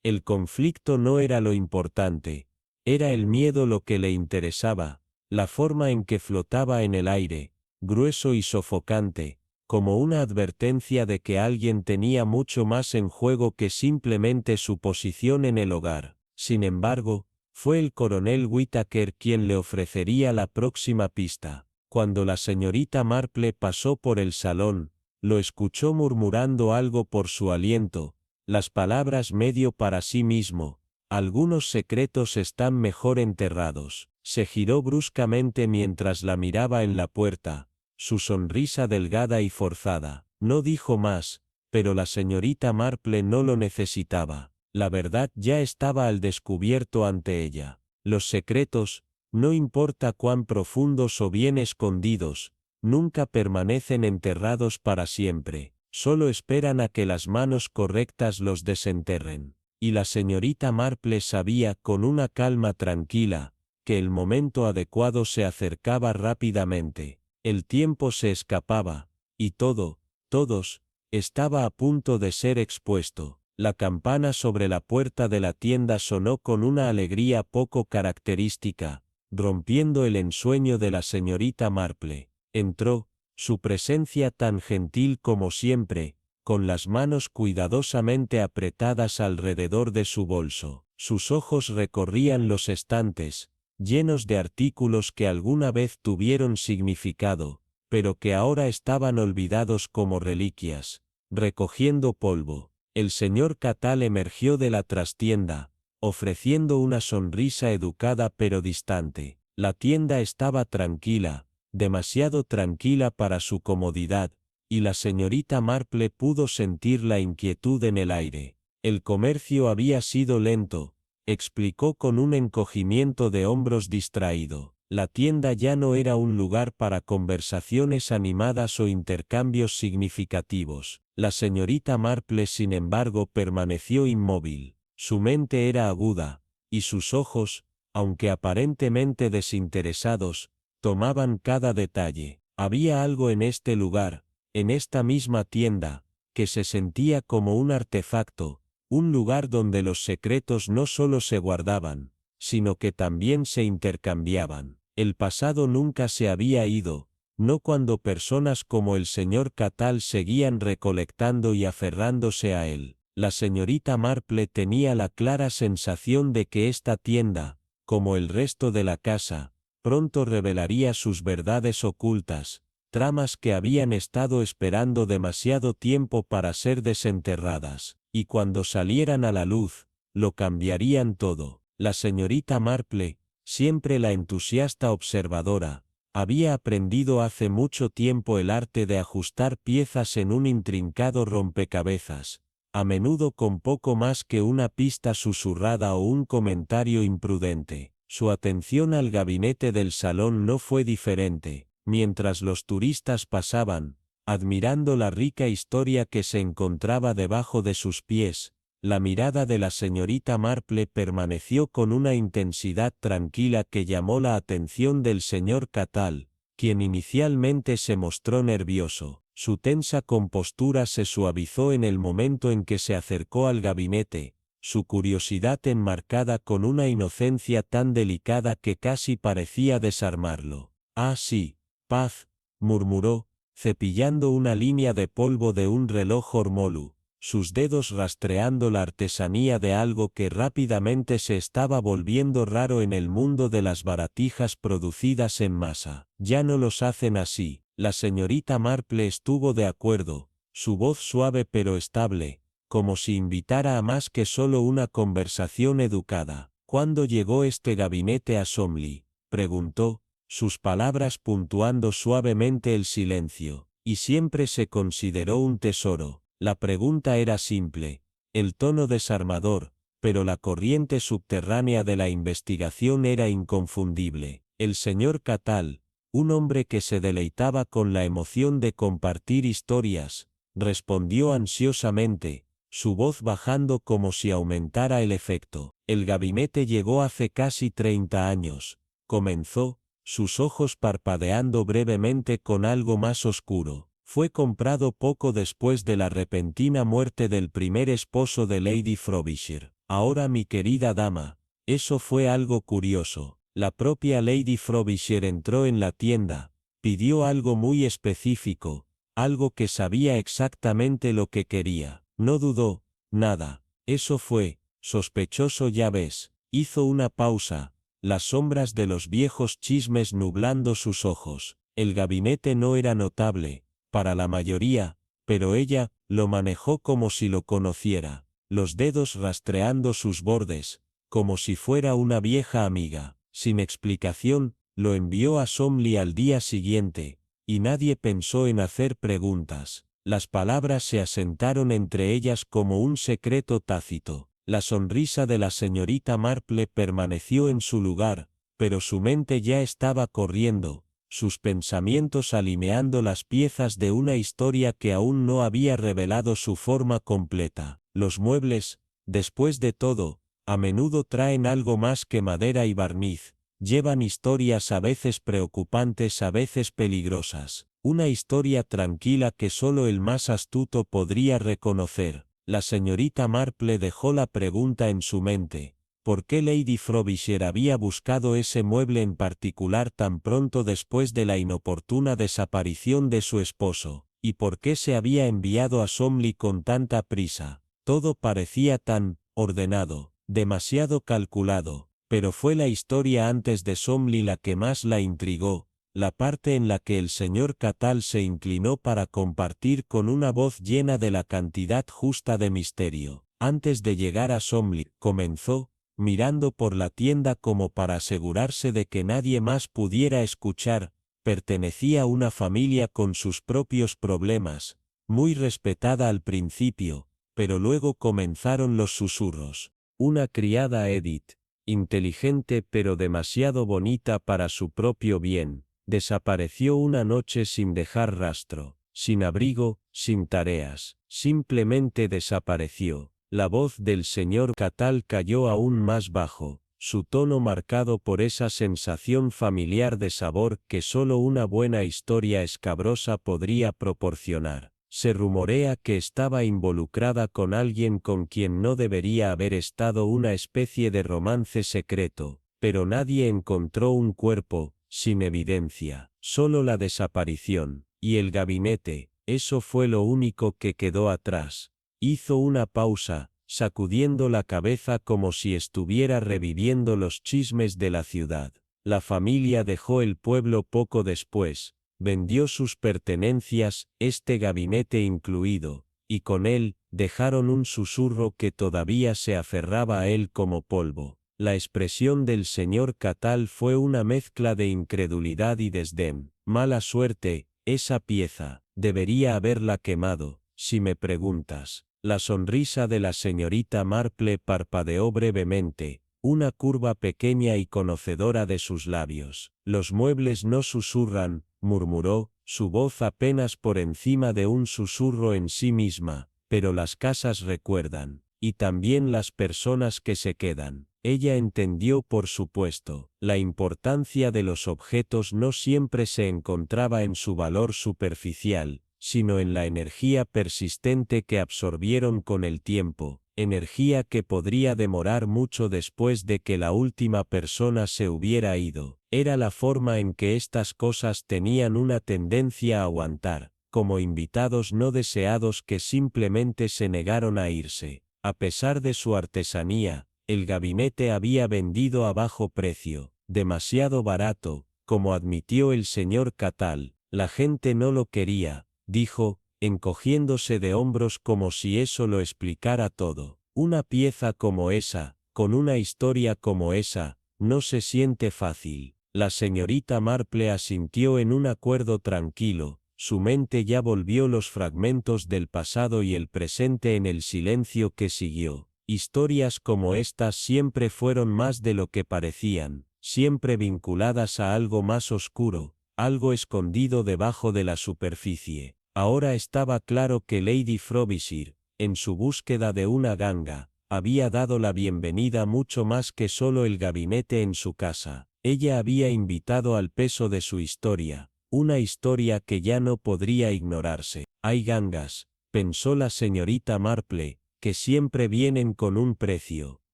El conflicto no era lo importante, era el miedo lo que le interesaba, la forma en que flotaba en el aire, grueso y sofocante, como una advertencia de que alguien tenía mucho más en juego que simplemente su posición en el hogar. Sin embargo, fue el coronel Whittaker quien le ofrecería la próxima pista. Cuando la señorita Marple pasó por el salón, lo escuchó murmurando algo por su aliento, las palabras medio para sí mismo: algunos secretos están mejor enterrados. Se giró bruscamente mientras la miraba en la puerta, su sonrisa delgada y forzada. No dijo más, pero la señorita Marple no lo necesitaba. La verdad ya estaba al descubierto ante ella. Los secretos, no importa cuán profundos o bien escondidos, nunca permanecen enterrados para siempre, solo esperan a que las manos correctas los desenterren. Y la señorita Marple sabía con una calma tranquila, que el momento adecuado se acercaba rápidamente. El tiempo se escapaba, y todos, estaba a punto de ser expuesto. La campana sobre la puerta de la tienda sonó con una alegría poco característica, rompiendo el ensueño de la señorita Marple. Entró, su presencia tan gentil como siempre, con las manos cuidadosamente apretadas alrededor de su bolso. Sus ojos recorrían los estantes, llenos de artículos que alguna vez tuvieron significado, pero que ahora estaban olvidados como reliquias. Recogiendo polvo, el señor Catal emergió de la trastienda, ofreciendo una sonrisa educada pero distante. La tienda estaba tranquila, demasiado tranquila para su comodidad, y la señorita Marple pudo sentir la inquietud en el aire. El comercio había sido lento, explicó con un encogimiento de hombros distraído. La tienda ya no era un lugar para conversaciones animadas o intercambios significativos. La señorita Marple, sin embargo, permaneció inmóvil. Su mente era aguda, y sus ojos, aunque aparentemente desinteresados, tomaban cada detalle. Había algo en este lugar, en esta misma tienda, que se sentía como un artefacto, un lugar donde los secretos no solo se guardaban, sino que también se intercambiaban. El pasado nunca se había ido, no cuando personas como el señor Catal seguían recolectando y aferrándose a él. La señorita Marple tenía la clara sensación de que esta tienda, como el resto de la casa, pronto revelaría sus verdades ocultas, tramas que habían estado esperando demasiado tiempo para ser desenterradas, y cuando salieran a la luz, lo cambiarían todo. La señorita Marple, siempre la entusiasta observadora, había aprendido hace mucho tiempo el arte de ajustar piezas en un intrincado rompecabezas, a menudo con poco más que una pista susurrada o un comentario imprudente. Su atención al gabinete del salón no fue diferente. Mientras los turistas pasaban, admirando la rica historia que se encontraba debajo de sus pies, la mirada de la señorita Marple permaneció con una intensidad tranquila que llamó la atención del señor Catal, quien inicialmente se mostró nervioso. Su tensa compostura se suavizó en el momento en que se acercó al gabinete, su curiosidad enmarcada con una inocencia tan delicada que casi parecía desarmarlo. «Ah, sí, paz», murmuró, cepillando una línea de polvo de un reloj hormolu, sus dedos rastreando la artesanía de algo que rápidamente se estaba volviendo raro en el mundo de las baratijas producidas en masa. «Ya no los hacen así». La señorita Marple estuvo de acuerdo, su voz suave pero estable, como si invitara a más que solo una conversación educada. «¿Cuándo llegó este gabinete a Somley?», preguntó, sus palabras puntuando suavemente el silencio. «Y siempre se consideró un tesoro». La pregunta era simple, el tono desarmador, pero la corriente subterránea de la investigación era inconfundible. El señor Catal, un hombre que se deleitaba con la emoción de compartir historias, respondió ansiosamente, su voz bajando como si aumentara el efecto. «El gabinete llegó hace casi 30 años, comenzó, sus ojos parpadeando brevemente con algo más oscuro. Fue comprado poco después de la repentina muerte del primer esposo de Lady Frobisher. Ahora mi querida dama, eso fue algo curioso. La propia Lady Frobisher entró en la tienda, pidió algo muy específico, algo que sabía exactamente lo que quería. No dudó, nada. Eso fue, sospechoso ya ves. Hizo una pausa, las sombras de los viejos chismes nublando sus ojos. El gabinete no era notable, para la mayoría, pero ella lo manejó como si lo conociera, los dedos rastreando sus bordes, como si fuera una vieja amiga. Sin explicación, lo envió a Somley al día siguiente, y nadie pensó en hacer preguntas. Las palabras se asentaron entre ellas como un secreto tácito. La sonrisa de la señorita Marple permaneció en su lugar, pero su mente ya estaba corriendo, sus pensamientos alineando las piezas de una historia que aún no había revelado su forma completa. Los muebles, después de todo, a menudo traen algo más que madera y barniz, llevan historias a veces preocupantes, a veces peligrosas, una historia tranquila que solo el más astuto podría reconocer. La señorita Marple dejó la pregunta en su mente. ¿Por qué Lady Frobisher había buscado ese mueble en particular tan pronto después de la inoportuna desaparición de su esposo? ¿Y por qué se había enviado a Somley con tanta prisa? Todo parecía tan ordenado, demasiado calculado, pero fue la historia antes de Somley la que más la intrigó, la parte en la que el señor Catal se inclinó para compartir con una voz llena de la cantidad justa de misterio. Antes de llegar a Somley, comenzó, mirando por la tienda como para asegurarse de que nadie más pudiera escuchar, pertenecía a una familia con sus propios problemas, muy respetada al principio, pero luego comenzaron los susurros. Una criada Edith, inteligente pero demasiado bonita para su propio bien, desapareció una noche sin dejar rastro, sin abrigo, sin tareas, simplemente desapareció. La voz del señor Catal cayó aún más bajo, su tono marcado por esa sensación familiar de sabor que solo una buena historia escabrosa podría proporcionar. Se rumorea que estaba involucrada con alguien con quien no debería haber estado, una especie de romance secreto, pero nadie encontró un cuerpo, sin evidencia, solo la desaparición, y el gabinete, eso fue lo único que quedó atrás. Hizo una pausa, sacudiendo la cabeza como si estuviera reviviendo los chismes de la ciudad. La familia dejó el pueblo poco después, vendió sus pertenencias, este gabinete incluido, y con él, dejaron un susurro que todavía se aferraba a él como polvo. La expresión del señor Catal fue una mezcla de incredulidad y desdén. Mala suerte, esa pieza, debería haberla quemado, si me preguntas. La sonrisa de la señorita Marple parpadeó brevemente, una curva pequeña y conocedora de sus labios. Los muebles no susurran, murmuró, su voz apenas por encima de un susurro en sí misma, pero las casas recuerdan, y también las personas que se quedan. Ella entendió, por supuesto, la importancia de los objetos no siempre se encontraba en su valor superficial, sino en la energía persistente que absorbieron con el tiempo, energía que podría demorar mucho después de que la última persona se hubiera ido. Era la forma en que estas cosas tenían una tendencia a aguantar, como invitados no deseados que simplemente se negaron a irse. A pesar de su artesanía, el gabinete había vendido a bajo precio, demasiado barato, como admitió el señor Catal. La gente no lo quería, dijo, encogiéndose de hombros como si eso lo explicara todo. Una pieza como esa, con una historia como esa, no se siente fácil. La señorita Marple asintió en un acuerdo tranquilo, su mente ya volvió los fragmentos del pasado y el presente en el silencio que siguió. Historias como estas siempre fueron más de lo que parecían, siempre vinculadas a algo más oscuro, algo escondido debajo de la superficie. Ahora estaba claro que Lady Frobisher, en su búsqueda de una ganga, había dado la bienvenida mucho más que solo el gabinete en su casa. Ella había invitado al peso de su historia, una historia que ya no podría ignorarse. Hay gangas, pensó la señorita Marple, que siempre vienen con un precio.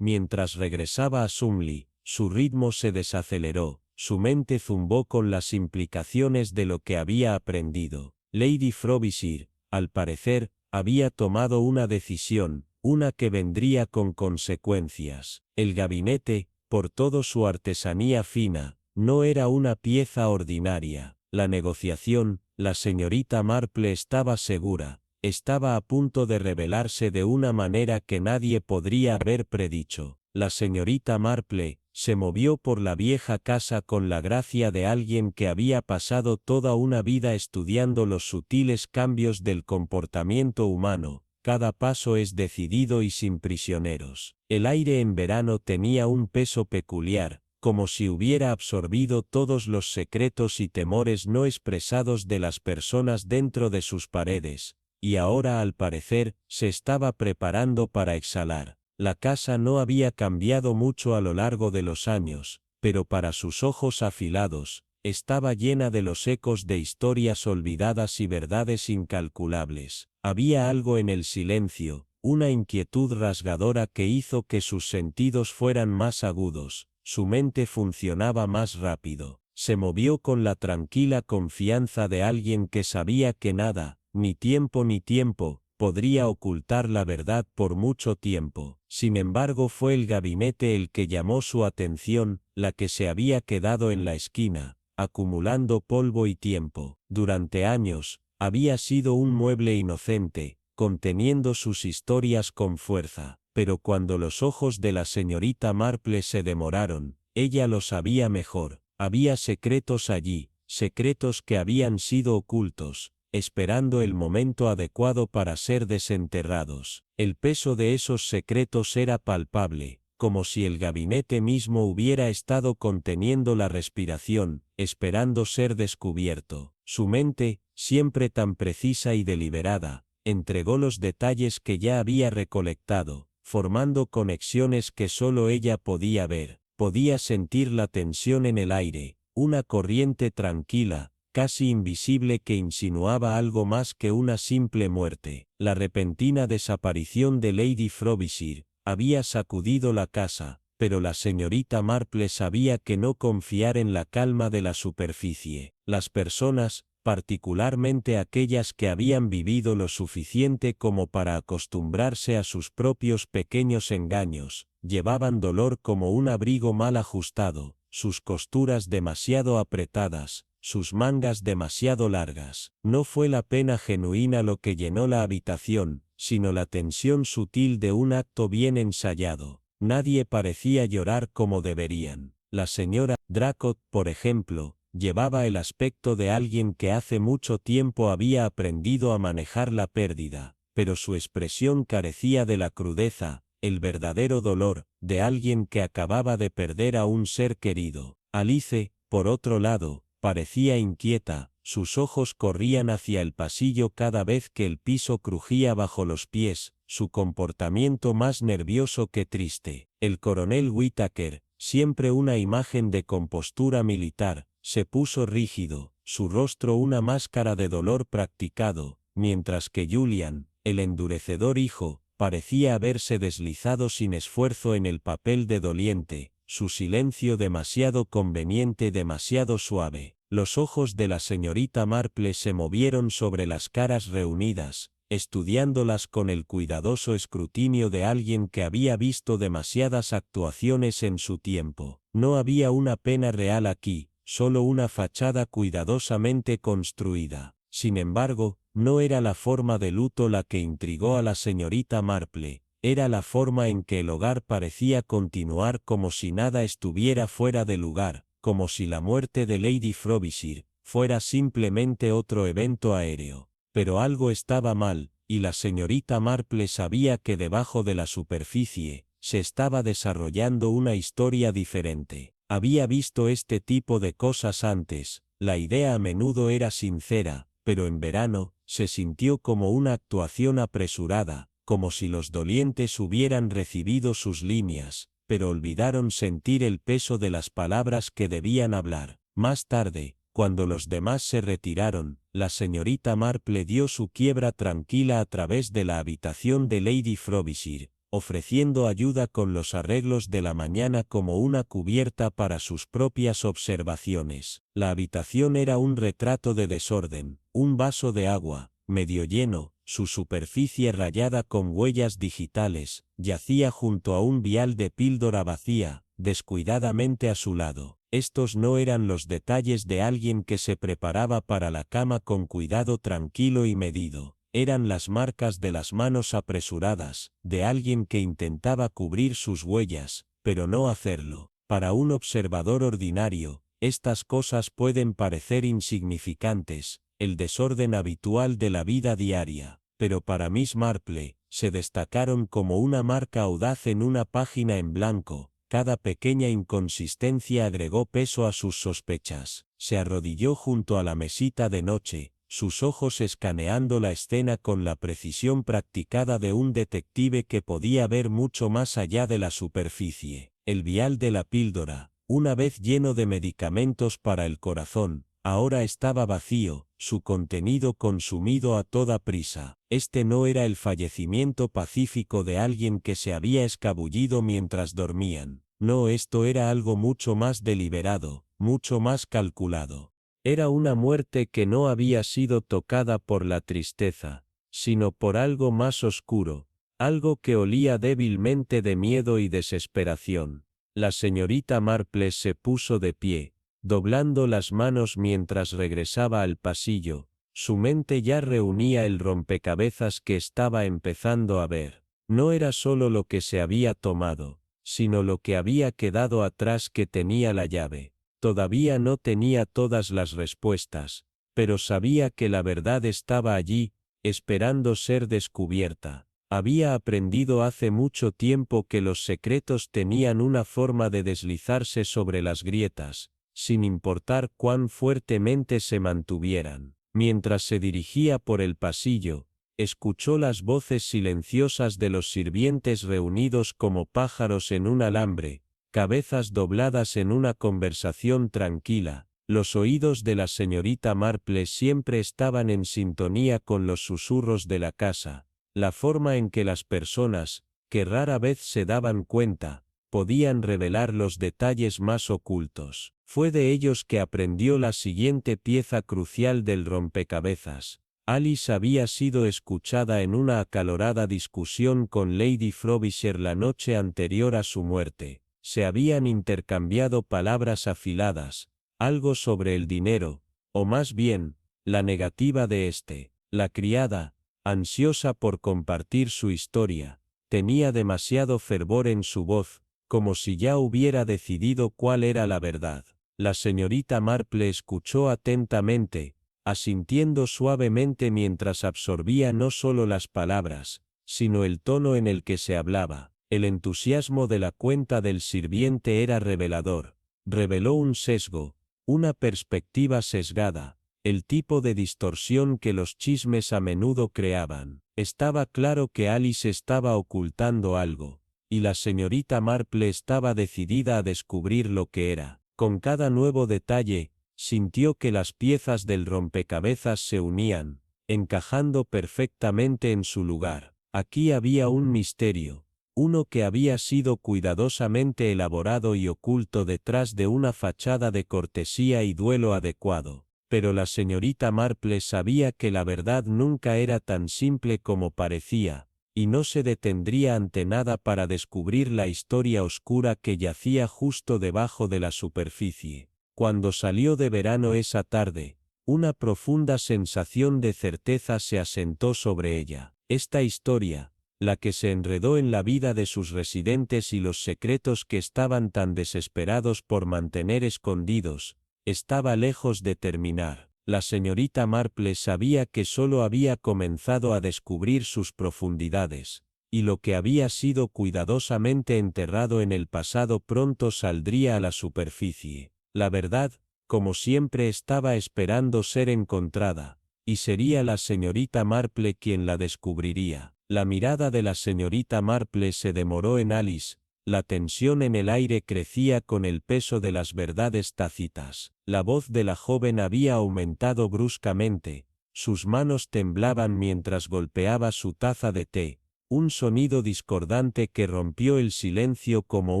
Mientras regresaba a Sumley, su ritmo se desaceleró, su mente zumbó con las implicaciones de lo que había aprendido. Lady Frobisher, al parecer, había tomado una decisión, una que vendría con consecuencias. El gabinete, por todo su artesanía fina, no era una pieza ordinaria. La negociación, la señorita Marple estaba segura, estaba a punto de revelarse de una manera que nadie podría haber predicho. La señorita Marple se movió por la vieja casa con la gracia de alguien que había pasado toda una vida estudiando los sutiles cambios del comportamiento humano. Cada paso es decidido y sin prisioneros. El aire en verano tenía un peso peculiar, como si hubiera absorbido todos los secretos y temores no expresados de las personas dentro de sus paredes, y ahora al parecer se estaba preparando para exhalar. La casa no había cambiado mucho a lo largo de los años, pero para sus ojos afilados, estaba llena de los ecos de historias olvidadas y verdades incalculables. Había algo en el silencio, una inquietud rasgadora que hizo que sus sentidos fueran más agudos, su mente funcionaba más rápido. Se movió con la tranquila confianza de alguien que sabía que nada, ni tiempo, podría ocultar la verdad por mucho tiempo. Sin embargo, fue el gabinete el que llamó su atención, la que se había quedado en la esquina, acumulando polvo y tiempo. Durante años, había sido un mueble inocente, conteniendo sus historias con fuerza. Pero cuando los ojos de la señorita Marple se demoraron, ella lo sabía mejor. Había secretos allí, secretos que habían sido ocultos, esperando el momento adecuado para ser desenterrados. El peso de esos secretos era palpable, como si el gabinete mismo hubiera estado conteniendo la respiración, esperando ser descubierto. Su mente, siempre tan precisa y deliberada, entregó los detalles que ya había recolectado, formando conexiones que solo ella podía ver. Podía sentir la tensión en el aire, una corriente tranquila, casi invisible que insinuaba algo más que una simple muerte. La repentina desaparición de Lady Frobisher había sacudido la casa, pero la señorita Marple sabía que no confiar en la calma de la superficie. Las personas, particularmente aquellas que habían vivido lo suficiente como para acostumbrarse a sus propios pequeños engaños, llevaban dolor como un abrigo mal ajustado, sus costuras demasiado apretadas, sus mangas demasiado largas. No fue la pena genuina lo que llenó la habitación, sino la tensión sutil de un acto bien ensayado. Nadie parecía llorar como deberían. La señora Dracot, por ejemplo, llevaba el aspecto de alguien que hace mucho tiempo había aprendido a manejar la pérdida, pero su expresión carecía de la crudeza, el verdadero dolor, de alguien que acababa de perder a un ser querido. Alice, por otro lado, parecía inquieta, sus ojos corrían hacia el pasillo cada vez que el piso crujía bajo los pies, su comportamiento más nervioso que triste. El coronel Whittaker, siempre una imagen de compostura militar, se puso rígido, su rostro una máscara de dolor practicado, mientras que Julian, el endurecedor hijo, parecía haberse deslizado sin esfuerzo en el papel de doliente, su silencio demasiado conveniente, demasiado suave. Los ojos de la señorita Marple se movieron sobre las caras reunidas, estudiándolas con el cuidadoso escrutinio de alguien que había visto demasiadas actuaciones en su tiempo. No había una pena real aquí, solo una fachada cuidadosamente construida. Sin embargo, no era la forma de luto la que intrigó a la señorita Marple, era la forma en que el hogar parecía continuar como si nada estuviera fuera de lugar, como si la muerte de Lady Frobisher fuera simplemente otro evento aéreo. Pero algo estaba mal, y la señorita Marple sabía que debajo de la superficie se estaba desarrollando una historia diferente. Había visto este tipo de cosas antes, la idea a menudo era sincera, pero en verano se sintió como una actuación apresurada, como si los dolientes hubieran recibido sus líneas, pero olvidaron sentir el peso de las palabras que debían hablar. Más tarde, cuando los demás se retiraron, la señorita Marple dio su quiebra tranquila a través de la habitación de Lady Frobisher, ofreciendo ayuda con los arreglos de la mañana como una cubierta para sus propias observaciones. La habitación era un retrato de desorden, un vaso de agua, medio lleno, su superficie rayada con huellas digitales, yacía junto a un vial de píldora vacía, descuidadamente a su lado. Estos no eran los detalles de alguien que se preparaba para la cama con cuidado tranquilo y medido. Eran las marcas de las manos apresuradas, de alguien que intentaba cubrir sus huellas, pero no hacerlo. Para un observador ordinario, estas cosas pueden parecer insignificantes, el desorden habitual de la vida diaria, pero para Miss Marple, se destacaron como una marca audaz en una página en blanco. Cada pequeña inconsistencia agregó peso a sus sospechas. Se arrodilló junto a la mesita de noche, sus ojos escaneando la escena con la precisión practicada de un detective que podía ver mucho más allá de la superficie. El vial de la píldora, una vez lleno de medicamentos para el corazón, ahora estaba vacío, su contenido consumido a toda prisa. Este no era el fallecimiento pacífico de alguien que se había escabullido mientras dormían. No, esto era algo mucho más deliberado, mucho más calculado. Era una muerte que no había sido tocada por la tristeza, sino por algo más oscuro, algo que olía débilmente de miedo y desesperación. La señorita Marple se puso de pie, doblando las manos mientras regresaba al pasillo. Su mente ya reunía el rompecabezas que estaba empezando a ver. No era solo lo que se había tomado, sino lo que había quedado atrás que tenía la llave. Todavía no tenía todas las respuestas, pero sabía que la verdad estaba allí, esperando ser descubierta. Había aprendido hace mucho tiempo que los secretos tenían una forma de deslizarse sobre las grietas, sin importar cuán fuertemente se mantuvieran. Mientras se dirigía por el pasillo, escuchó las voces silenciosas de los sirvientes reunidos como pájaros en un alambre, cabezas dobladas en una conversación tranquila. Los oídos de la señorita Marple siempre estaban en sintonía con los susurros de la casa, la forma en que las personas, que rara vez se daban cuenta, podían revelar los detalles más ocultos. Fue de ellos que aprendió la siguiente pieza crucial del rompecabezas. Alice había sido escuchada en una acalorada discusión con Lady Frobisher la noche anterior a su muerte. Se habían intercambiado palabras afiladas, algo sobre el dinero, o más bien, la negativa de éste. La criada, ansiosa por compartir su historia, tenía demasiado fervor en su voz, como si ya hubiera decidido cuál era la verdad. La señorita Marple escuchó atentamente, asintiendo suavemente mientras absorbía no solo las palabras, sino el tono en el que se hablaba. El entusiasmo de la cuenta del sirviente era revelador. Reveló un sesgo, una perspectiva sesgada, el tipo de distorsión que los chismes a menudo creaban. Estaba claro que Alice estaba ocultando algo, y la señorita Marple estaba decidida a descubrir lo que era. Con cada nuevo detalle, sintió que las piezas del rompecabezas se unían, encajando perfectamente en su lugar. Aquí había un misterio, uno que había sido cuidadosamente elaborado y oculto detrás de una fachada de cortesía y duelo adecuado. Pero la señorita Marple sabía que la verdad nunca era tan simple como parecía, y no se detendría ante nada para descubrir la historia oscura que yacía justo debajo de la superficie. Cuando salió de verano esa tarde, una profunda sensación de certeza se asentó sobre ella. Esta historia, la que se enredó en la vida de sus residentes y los secretos que estaban tan desesperados por mantener escondidos, estaba lejos de terminar. La señorita Marple sabía que solo había comenzado a descubrir sus profundidades, y lo que había sido cuidadosamente enterrado en el pasado pronto saldría a la superficie. La verdad, como siempre, estaba esperando ser encontrada, y sería la señorita Marple quien la descubriría. La mirada de la señorita Marple se demoró en Alice, La tensión en el aire crecía con el peso de las verdades tácitas. La voz de la joven había aumentado bruscamente, sus manos temblaban mientras golpeaba su taza de té, un sonido discordante que rompió el silencio como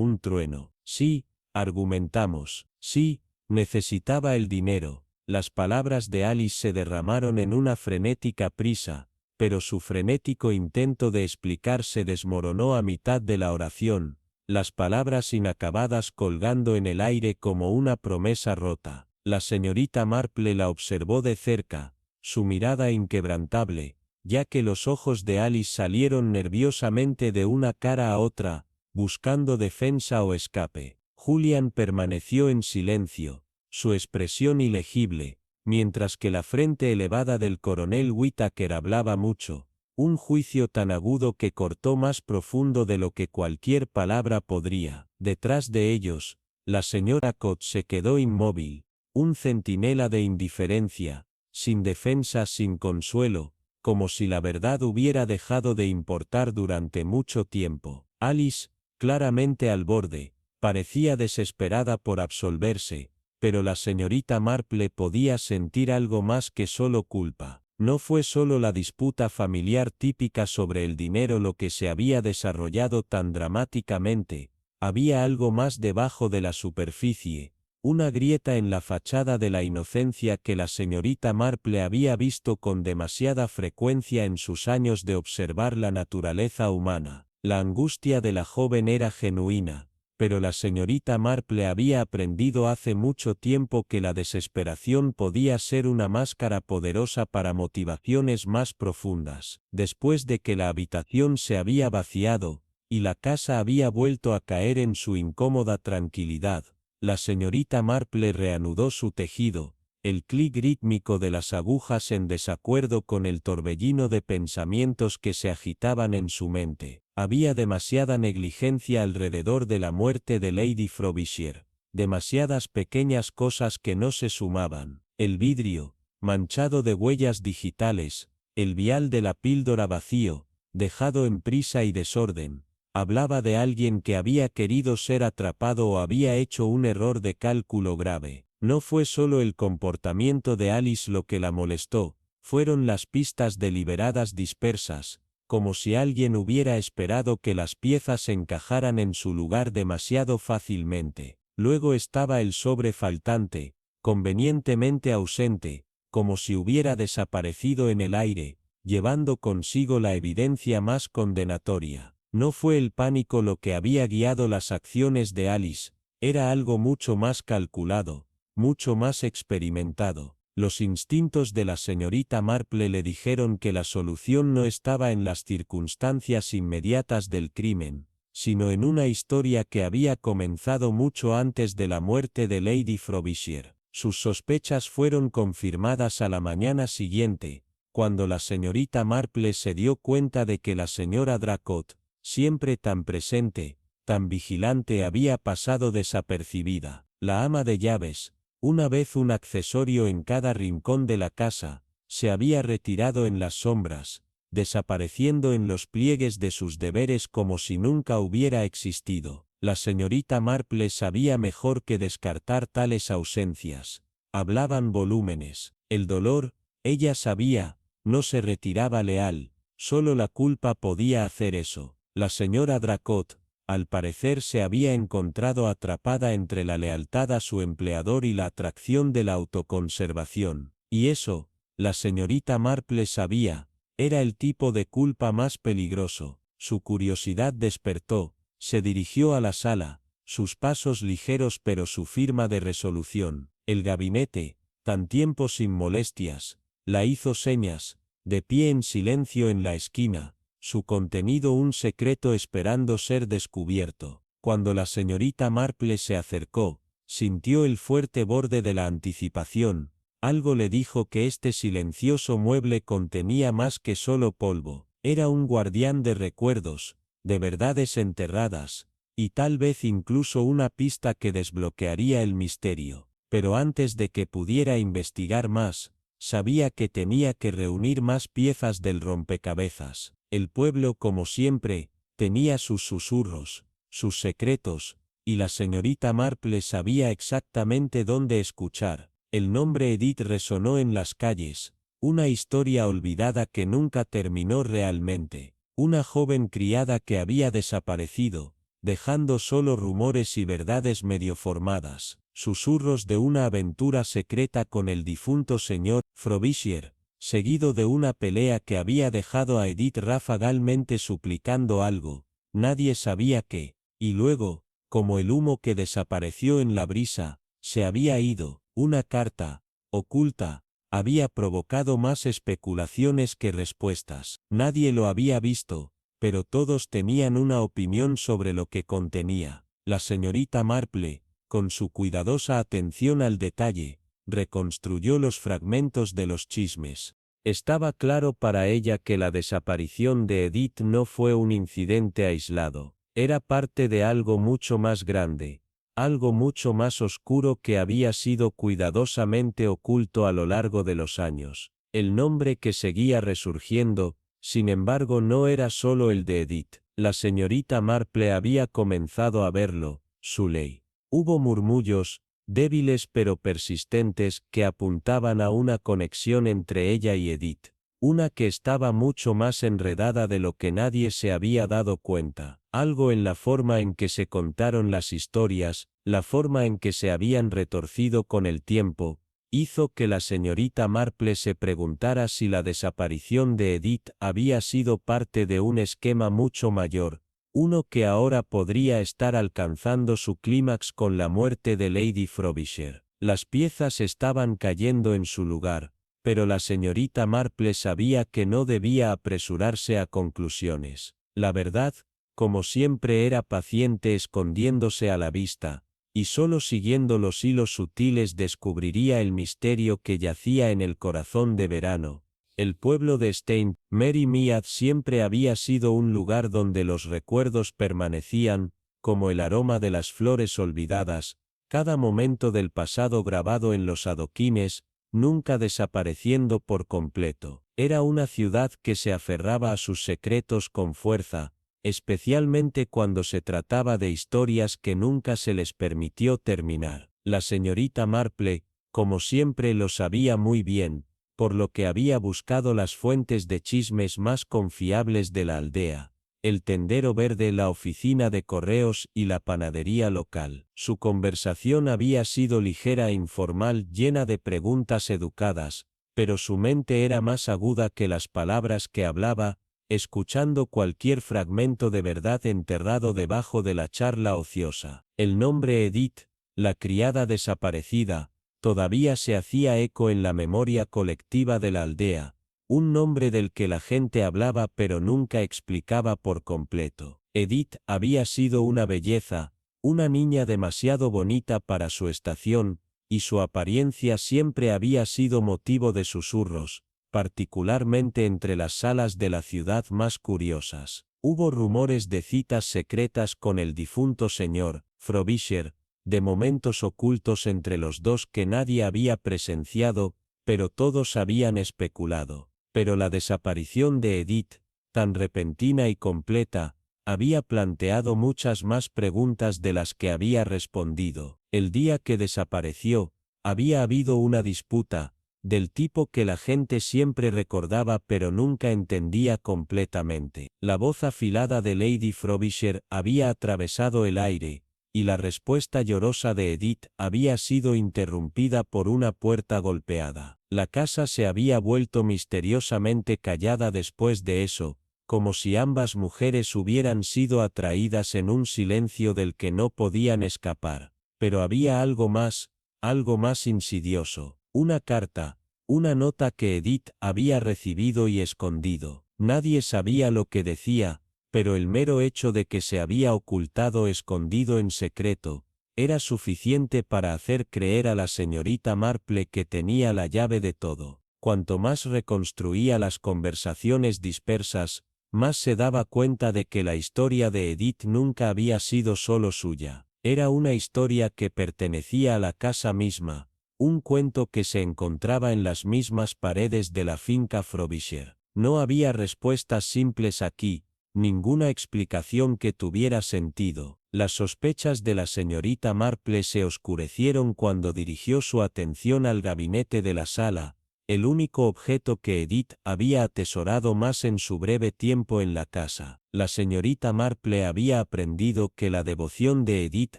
un trueno. Sí, argumentamos, sí, necesitaba el dinero. Las palabras de Alice se derramaron en una frenética prisa, pero su frenético intento de explicar se desmoronó a mitad de la oración, las palabras inacabadas colgando en el aire como una promesa rota. La señorita Marple la observó de cerca, su mirada inquebrantable, ya que los ojos de Alice salieron nerviosamente de una cara a otra, buscando defensa o escape. Julian permaneció en silencio, su expresión ilegible, mientras que la frente elevada del coronel Whittaker hablaba mucho, un juicio tan agudo que cortó más profundo de lo que cualquier palabra podría. Detrás de ellos, la señora Cott se quedó inmóvil, un centinela de indiferencia, sin defensa, sin consuelo, como si la verdad hubiera dejado de importar durante mucho tiempo. Alice, claramente al borde, parecía desesperada por absolverse, pero la señorita Marple podía sentir algo más que solo culpa. No fue solo la disputa familiar típica sobre el dinero lo que se había desarrollado tan dramáticamente, había algo más debajo de la superficie, una grieta en la fachada de la inocencia que la señorita Marple había visto con demasiada frecuencia en sus años de observar la naturaleza humana. La angustia de la joven era genuina, pero la señorita Marple había aprendido hace mucho tiempo que la desesperación podía ser una máscara poderosa para motivaciones más profundas. Después de que la habitación se había vaciado, y la casa había vuelto a caer en su incómoda tranquilidad, la señorita Marple reanudó su tejido, el clic rítmico de las agujas en desacuerdo con el torbellino de pensamientos que se agitaban en su mente. Había demasiada negligencia alrededor de la muerte de Lady Frobisher, demasiadas pequeñas cosas que no se sumaban. El vidrio, manchado de huellas digitales, el vial de la píldora vacío, dejado en prisa y desorden, hablaba de alguien que había querido ser atrapado o había hecho un error de cálculo grave. No fue solo el comportamiento de Alice lo que la molestó, fueron las pistas deliberadas dispersas, como si alguien hubiera esperado que las piezas encajaran en su lugar demasiado fácilmente. Luego estaba el sobre faltante, convenientemente ausente, como si hubiera desaparecido en el aire, llevando consigo la evidencia más condenatoria. No fue el pánico lo que había guiado las acciones de Alice, era algo mucho más calculado, mucho más experimentado. Los instintos de la señorita Marple le dijeron que la solución no estaba en las circunstancias inmediatas del crimen, sino en una historia que había comenzado mucho antes de la muerte de Lady Frobisher. Sus sospechas fueron confirmadas a la mañana siguiente, cuando la señorita Marple se dio cuenta de que la señora Dracot, siempre tan presente, tan vigilante, había pasado desapercibida. La ama de llaves, una vez un accesorio en cada rincón de la casa, se había retirado en las sombras, desapareciendo en los pliegues de sus deberes como si nunca hubiera existido. La señorita Marple sabía mejor que descartar tales ausencias. Hablaban volúmenes. El dolor, ella sabía, no se retiraba leal, solo la culpa podía hacer eso. La señora Dracot, al parecer, se había encontrado atrapada entre la lealtad a su empleador y la atracción de la autoconservación. Y eso, la señorita Marple sabía, era el tipo de culpa más peligroso. Su curiosidad despertó, se dirigió a la sala, sus pasos ligeros pero su firma de resolución. El gabinete, tan tiempo sin molestias, la hizo señas, de pie en silencio en la esquina, su contenido un secreto esperando ser descubierto. Cuando la señorita Marple se acercó, sintió el fuerte borde de la anticipación. Algo le dijo que este silencioso mueble contenía más que solo polvo. Era un guardián de recuerdos, de verdades enterradas, y tal vez incluso una pista que desbloquearía el misterio. Pero antes de que pudiera investigar más, sabía que tenía que reunir más piezas del rompecabezas. El pueblo, como siempre, tenía sus susurros, sus secretos, y la señorita Marple sabía exactamente dónde escuchar. El nombre Edith resonó en las calles, una historia olvidada que nunca terminó realmente. Una joven criada que había desaparecido, dejando solo rumores y verdades medio formadas, susurros de una aventura secreta con el difunto señor Frobisher, seguido de una pelea que había dejado a Edith ráfagalmente suplicando algo, nadie sabía qué, y luego, como el humo que desapareció en la brisa, se había ido, una carta, oculta, había provocado más especulaciones que respuestas. Nadie lo había visto, pero todos tenían una opinión sobre lo que contenía. La señorita Marple, con su cuidadosa atención al detalle, reconstruyó los fragmentos de los chismes. Estaba claro para ella que la desaparición de Edith no fue un incidente aislado, era parte de algo mucho más grande, algo mucho más oscuro que había sido cuidadosamente oculto a lo largo de los años. El nombre que seguía resurgiendo, sin embargo, no era solo el de Edith. La señorita Marple había comenzado a verlo, Suley. Hubo murmullos, débiles pero persistentes, que apuntaban a una conexión entre ella y Edith, una que estaba mucho más enredada de lo que nadie se había dado cuenta. Algo en la forma en que se contaron las historias, la forma en que se habían retorcido con el tiempo, hizo que la señorita Marple se preguntara si la desaparición de Edith había sido parte de un esquema mucho mayor, uno que ahora podría estar alcanzando su clímax con la muerte de Lady Frobisher. Las piezas estaban cayendo en su lugar, pero la señorita Marple sabía que no debía apresurarse a conclusiones. La verdad, como siempre, era paciente escondiéndose a la vista, y solo siguiendo los hilos sutiles descubriría el misterio que yacía en el corazón de Verano. El pueblo de St. Mary Mead siempre había sido un lugar donde los recuerdos permanecían, como el aroma de las flores olvidadas, cada momento del pasado grabado en los adoquines, nunca desapareciendo por completo. Era una ciudad que se aferraba a sus secretos con fuerza, especialmente cuando se trataba de historias que nunca se les permitió terminar. La señorita Marple, como siempre, lo sabía muy bien, por lo que había buscado las fuentes de chismes más confiables de la aldea, el tendero verde, la oficina de correos y la panadería local. Su conversación había sido ligera e informal, llena de preguntas educadas, pero su mente era más aguda que las palabras que hablaba, escuchando cualquier fragmento de verdad enterrado debajo de la charla ociosa. El nombre Edith, la criada desaparecida, todavía se hacía eco en la memoria colectiva de la aldea, un nombre del que la gente hablaba pero nunca explicaba por completo. Edith había sido una belleza, una niña demasiado bonita para su estación, y su apariencia siempre había sido motivo de susurros, particularmente entre las salas de la ciudad más curiosas. Hubo rumores de citas secretas con el difunto señor Frobisher, de momentos ocultos entre los dos que nadie había presenciado, pero todos habían especulado. Pero la desaparición de Edith, tan repentina y completa, había planteado muchas más preguntas de las que había respondido. El día que desapareció, había habido una disputa, del tipo que la gente siempre recordaba pero nunca entendía completamente. La voz afilada de Lady Frobisher había atravesado el aire, y la respuesta llorosa de Edith había sido interrumpida por una puerta golpeada. La casa se había vuelto misteriosamente callada después de eso, como si ambas mujeres hubieran sido atraídas en un silencio del que no podían escapar. Pero había algo más insidioso, una carta, una nota que Edith había recibido y escondido. Nadie sabía lo que decía, pero el mero hecho de que se había ocultado escondido en secreto, era suficiente para hacer creer a la señorita Marple que tenía la llave de todo. Cuanto más reconstruía las conversaciones dispersas, más se daba cuenta de que la historia de Edith nunca había sido solo suya. Era una historia que pertenecía a la casa misma, un cuento que se encontraba en las mismas paredes de la finca Frobisher. No había respuestas simples aquí, ninguna explicación que tuviera sentido. Las sospechas de la señorita Marple se oscurecieron cuando dirigió su atención al gabinete de la sala, el único objeto que Edith había atesorado más en su breve tiempo en la casa. La señorita Marple había aprendido que la devoción de Edith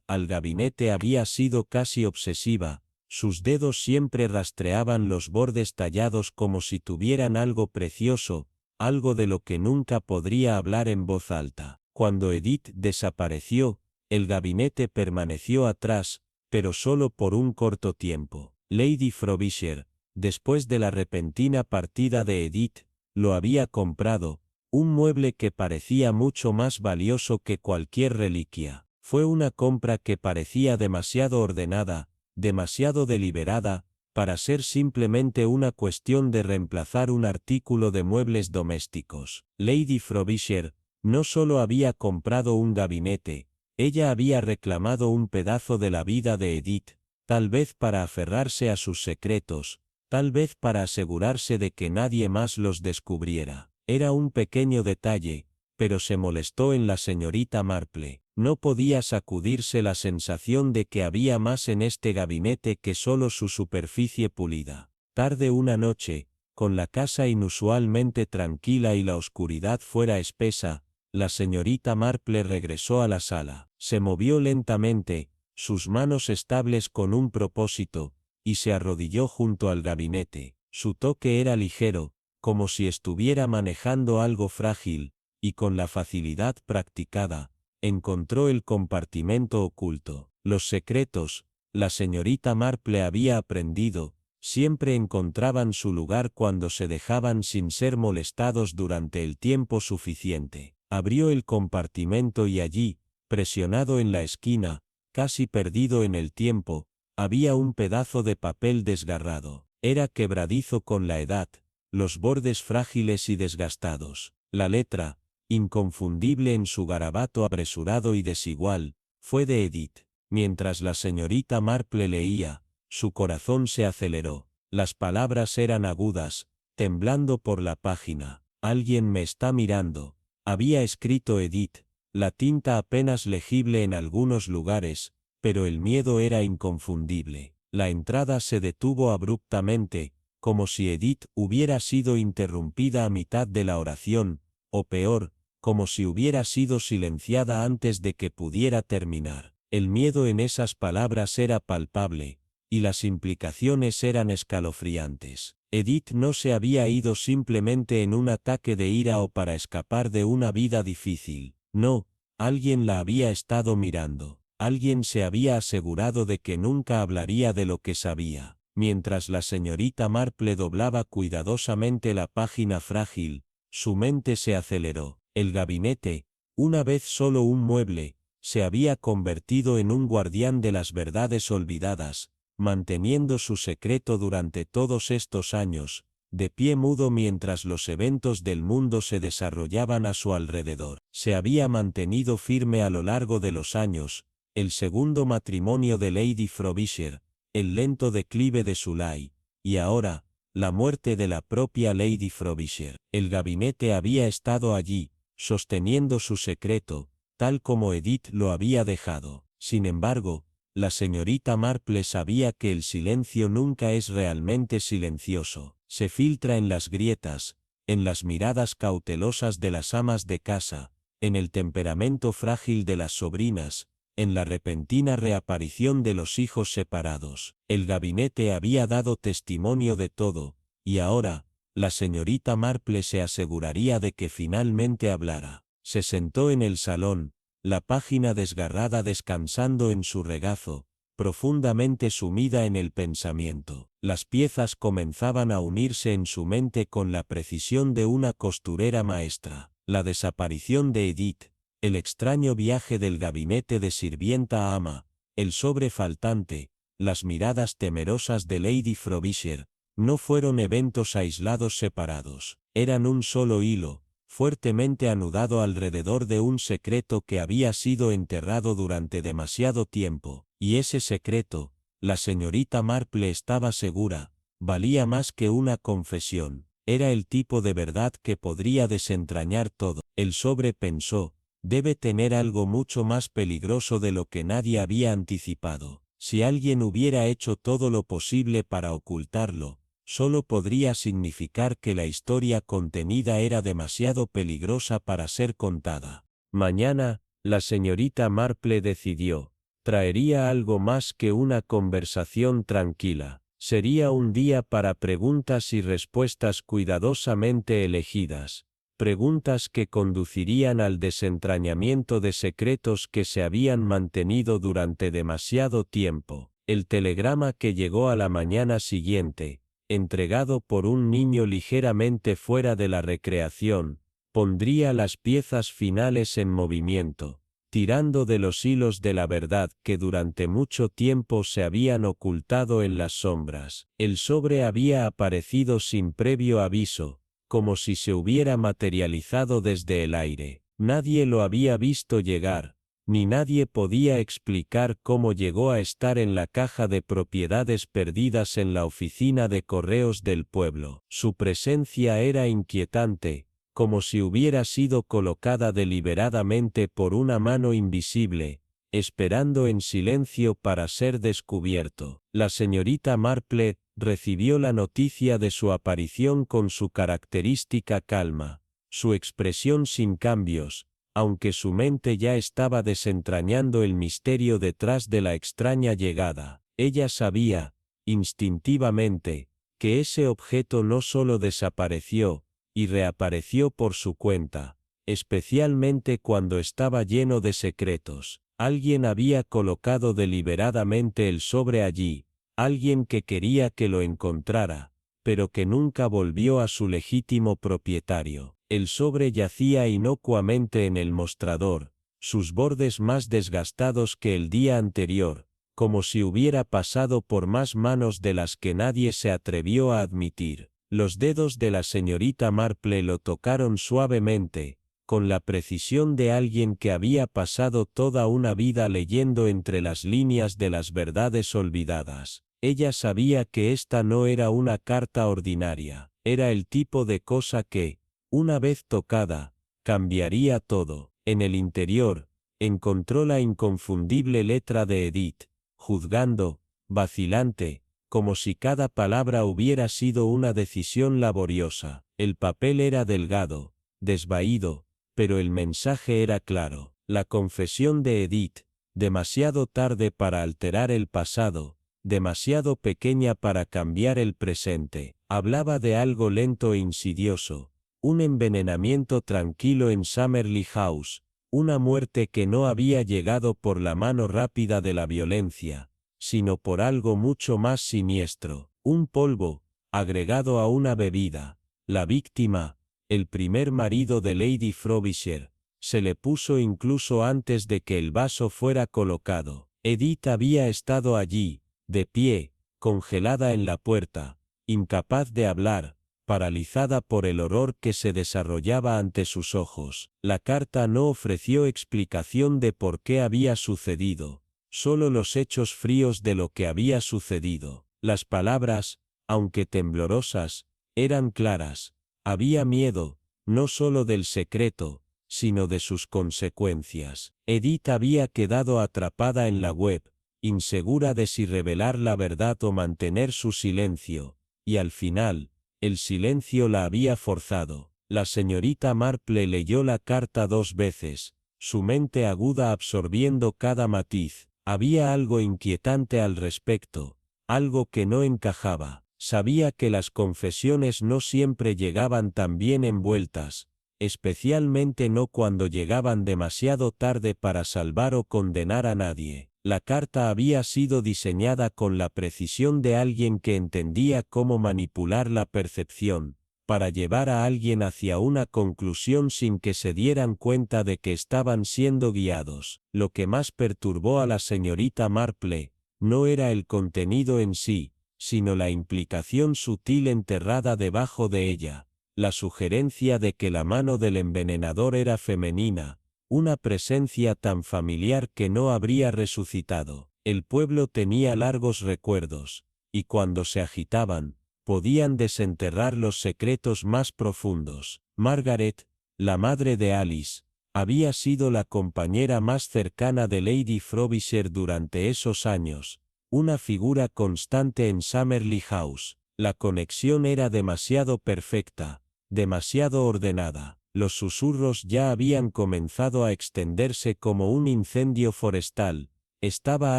al gabinete había sido casi obsesiva. Sus dedos siempre rastreaban los bordes tallados como si tuvieran algo precioso, algo de lo que nunca podría hablar en voz alta. Cuando Edith desapareció, el gabinete permaneció atrás, pero solo por un corto tiempo. Lady Frobisher, después de la repentina partida de Edith, lo había comprado, un mueble que parecía mucho más valioso que cualquier reliquia. Fue una compra que parecía demasiado ordenada, demasiado deliberada, para ser simplemente una cuestión de reemplazar un artículo de muebles domésticos. Lady Frobisher no solo había comprado un gabinete, ella había reclamado un pedazo de la vida de Edith, tal vez para aferrarse a sus secretos, tal vez para asegurarse de que nadie más los descubriera. Era un pequeño detalle, pero se molestó en la señorita Marple. No podía sacudirse la sensación de que había más en este gabinete que solo su superficie pulida. Tarde una noche, con la casa inusualmente tranquila y la oscuridad fuera espesa, la señorita Marple regresó a la sala. Se movió lentamente, sus manos estables con un propósito, y se arrodilló junto al gabinete. Su toque era ligero, como si estuviera manejando algo frágil, y con la facilidad practicada, encontró el compartimento oculto. Los secretos, la señorita Marple había aprendido, siempre encontraban su lugar cuando se dejaban sin ser molestados durante el tiempo suficiente. Abrió el compartimento y allí, presionado en la esquina, casi perdido en el tiempo, había un pedazo de papel desgarrado. Era quebradizo con la edad, los bordes frágiles y desgastados. La letra, inconfundible en su garabato apresurado y desigual, fue de Edith. Mientras la señorita Marple leía, su corazón se aceleró. Las palabras eran agudas, temblando por la página. Alguien me está mirando. Había escrito Edith, la tinta apenas legible en algunos lugares, pero el miedo era inconfundible. La entrada se detuvo abruptamente, como si Edith hubiera sido interrumpida a mitad de la oración, o peor, como si hubiera sido silenciada antes de que pudiera terminar. El miedo en esas palabras era palpable, y las implicaciones eran escalofriantes. Edith no se había ido simplemente en un ataque de ira o para escapar de una vida difícil. No, alguien la había estado mirando. Alguien se había asegurado de que nunca hablaría de lo que sabía. Mientras la señorita Marple doblaba cuidadosamente la página frágil, su mente se aceleró. El gabinete, una vez solo un mueble, se había convertido en un guardián de las verdades olvidadas, manteniendo su secreto durante todos estos años, de pie mudo mientras los eventos del mundo se desarrollaban a su alrededor. Se había mantenido firme a lo largo de los años, el segundo matrimonio de Lady Frobisher, el lento declive de Sulay, y ahora, la muerte de la propia Lady Frobisher. El gabinete había estado allí, sosteniendo su secreto, tal como Edith lo había dejado. Sin embargo, la señorita Marple sabía que el silencio nunca es realmente silencioso. Se filtra en las grietas, en las miradas cautelosas de las amas de casa, en el temperamento frágil de las sobrinas, en la repentina reaparición de los hijos separados. El gabinete había dado testimonio de todo, y ahora, la señorita Marple se aseguraría de que finalmente hablara. Se sentó en el salón, la página desgarrada descansando en su regazo, profundamente sumida en el pensamiento. Las piezas comenzaban a unirse en su mente con la precisión de una costurera maestra. La desaparición de Edith, el extraño viaje del gabinete de sirvienta a ama, el sobre faltante, las miradas temerosas de Lady Frobisher, no fueron eventos aislados separados. Eran un solo hilo, fuertemente anudado alrededor de un secreto que había sido enterrado durante demasiado tiempo, y ese secreto, la señorita Marple estaba segura, valía más que una confesión. Era el tipo de verdad que podría desentrañar todo. El sobre pensó, debe tener algo mucho más peligroso de lo que nadie había anticipado. Si alguien hubiera hecho todo lo posible para ocultarlo, solo podría significar que la historia contenida era demasiado peligrosa para ser contada. Mañana, la señorita Marple decidió, traería algo más que una conversación tranquila. Sería un día para preguntas y respuestas cuidadosamente elegidas, preguntas que conducirían al desentrañamiento de secretos que se habían mantenido durante demasiado tiempo. El telegrama que llegó a la mañana siguiente, entregado por un niño ligeramente fuera de la recreación, pondría las piezas finales en movimiento, tirando de los hilos de la verdad que durante mucho tiempo se habían ocultado en las sombras. El sobre había aparecido sin previo aviso, como si se hubiera materializado desde el aire. Nadie lo había visto llegar, ni nadie podía explicar cómo llegó a estar en la caja de propiedades perdidas en la oficina de correos del pueblo. Su presencia era inquietante, como si hubiera sido colocada deliberadamente por una mano invisible, esperando en silencio para ser descubierto. La señorita Marple recibió la noticia de su aparición con su característica calma, su expresión sin cambios, aunque su mente ya estaba desentrañando el misterio detrás de la extraña llegada. Ella sabía, instintivamente, que ese objeto no solo desapareció, y reapareció por su cuenta, especialmente cuando estaba lleno de secretos. Alguien había colocado deliberadamente el sobre allí, alguien que quería que lo encontrara, pero que nunca volvió a su legítimo propietario. El sobre yacía inocuamente en el mostrador, sus bordes más desgastados que el día anterior, como si hubiera pasado por más manos de las que nadie se atrevió a admitir. Los dedos de la señorita Marple lo tocaron suavemente, con la precisión de alguien que había pasado toda una vida leyendo entre las líneas de las verdades olvidadas. Ella sabía que esta no era una carta ordinaria, era el tipo de cosa que, una vez tocada, cambiaría todo. En el interior, encontró la inconfundible letra de Edith, juzgando, vacilante, como si cada palabra hubiera sido una decisión laboriosa. El papel era delgado, desvaído, pero el mensaje era claro. La confesión de Edith, demasiado tarde para alterar el pasado, demasiado pequeña para cambiar el presente, hablaba de algo lento e insidioso, un envenenamiento tranquilo en Summerley House, una muerte que no había llegado por la mano rápida de la violencia, sino por algo mucho más siniestro, un polvo, agregado a una bebida. La víctima, el primer marido de Lady Frobisher, se le puso incluso antes de que el vaso fuera colocado. Edith había estado allí, de pie, congelada en la puerta, incapaz de hablar, paralizada por el horror que se desarrollaba ante sus ojos. La carta no ofreció explicación de por qué había sucedido, solo los hechos fríos de lo que había sucedido. Las palabras, aunque temblorosas, eran claras. Había miedo, no solo del secreto, sino de sus consecuencias. Edith había quedado atrapada en la web, insegura de si revelar la verdad o mantener su silencio, y al final, el silencio la había forzado. La señorita Marple leyó la carta 2 veces, su mente aguda absorbiendo cada matiz. Había algo inquietante al respecto, algo que no encajaba. Sabía que las confesiones no siempre llegaban tan bien envueltas, especialmente no cuando llegaban demasiado tarde para salvar o condenar a nadie. La carta había sido diseñada con la precisión de alguien que entendía cómo manipular la percepción, para llevar a alguien hacia una conclusión sin que se dieran cuenta de que estaban siendo guiados. Lo que más perturbó a la señorita Marple, no era el contenido en sí, sino la implicación sutil enterrada debajo de ella, la sugerencia de que la mano del envenenador era femenina, una presencia tan familiar que no habría resucitado. El pueblo tenía largos recuerdos, y cuando se agitaban, podían desenterrar los secretos más profundos. Margaret, la madre de Alice, había sido la compañera más cercana de Lady Frobisher durante esos años, una figura constante en Summerley House. La conexión era demasiado perfecta, demasiado ordenada. Los susurros ya habían comenzado a extenderse como un incendio forestal. Estaba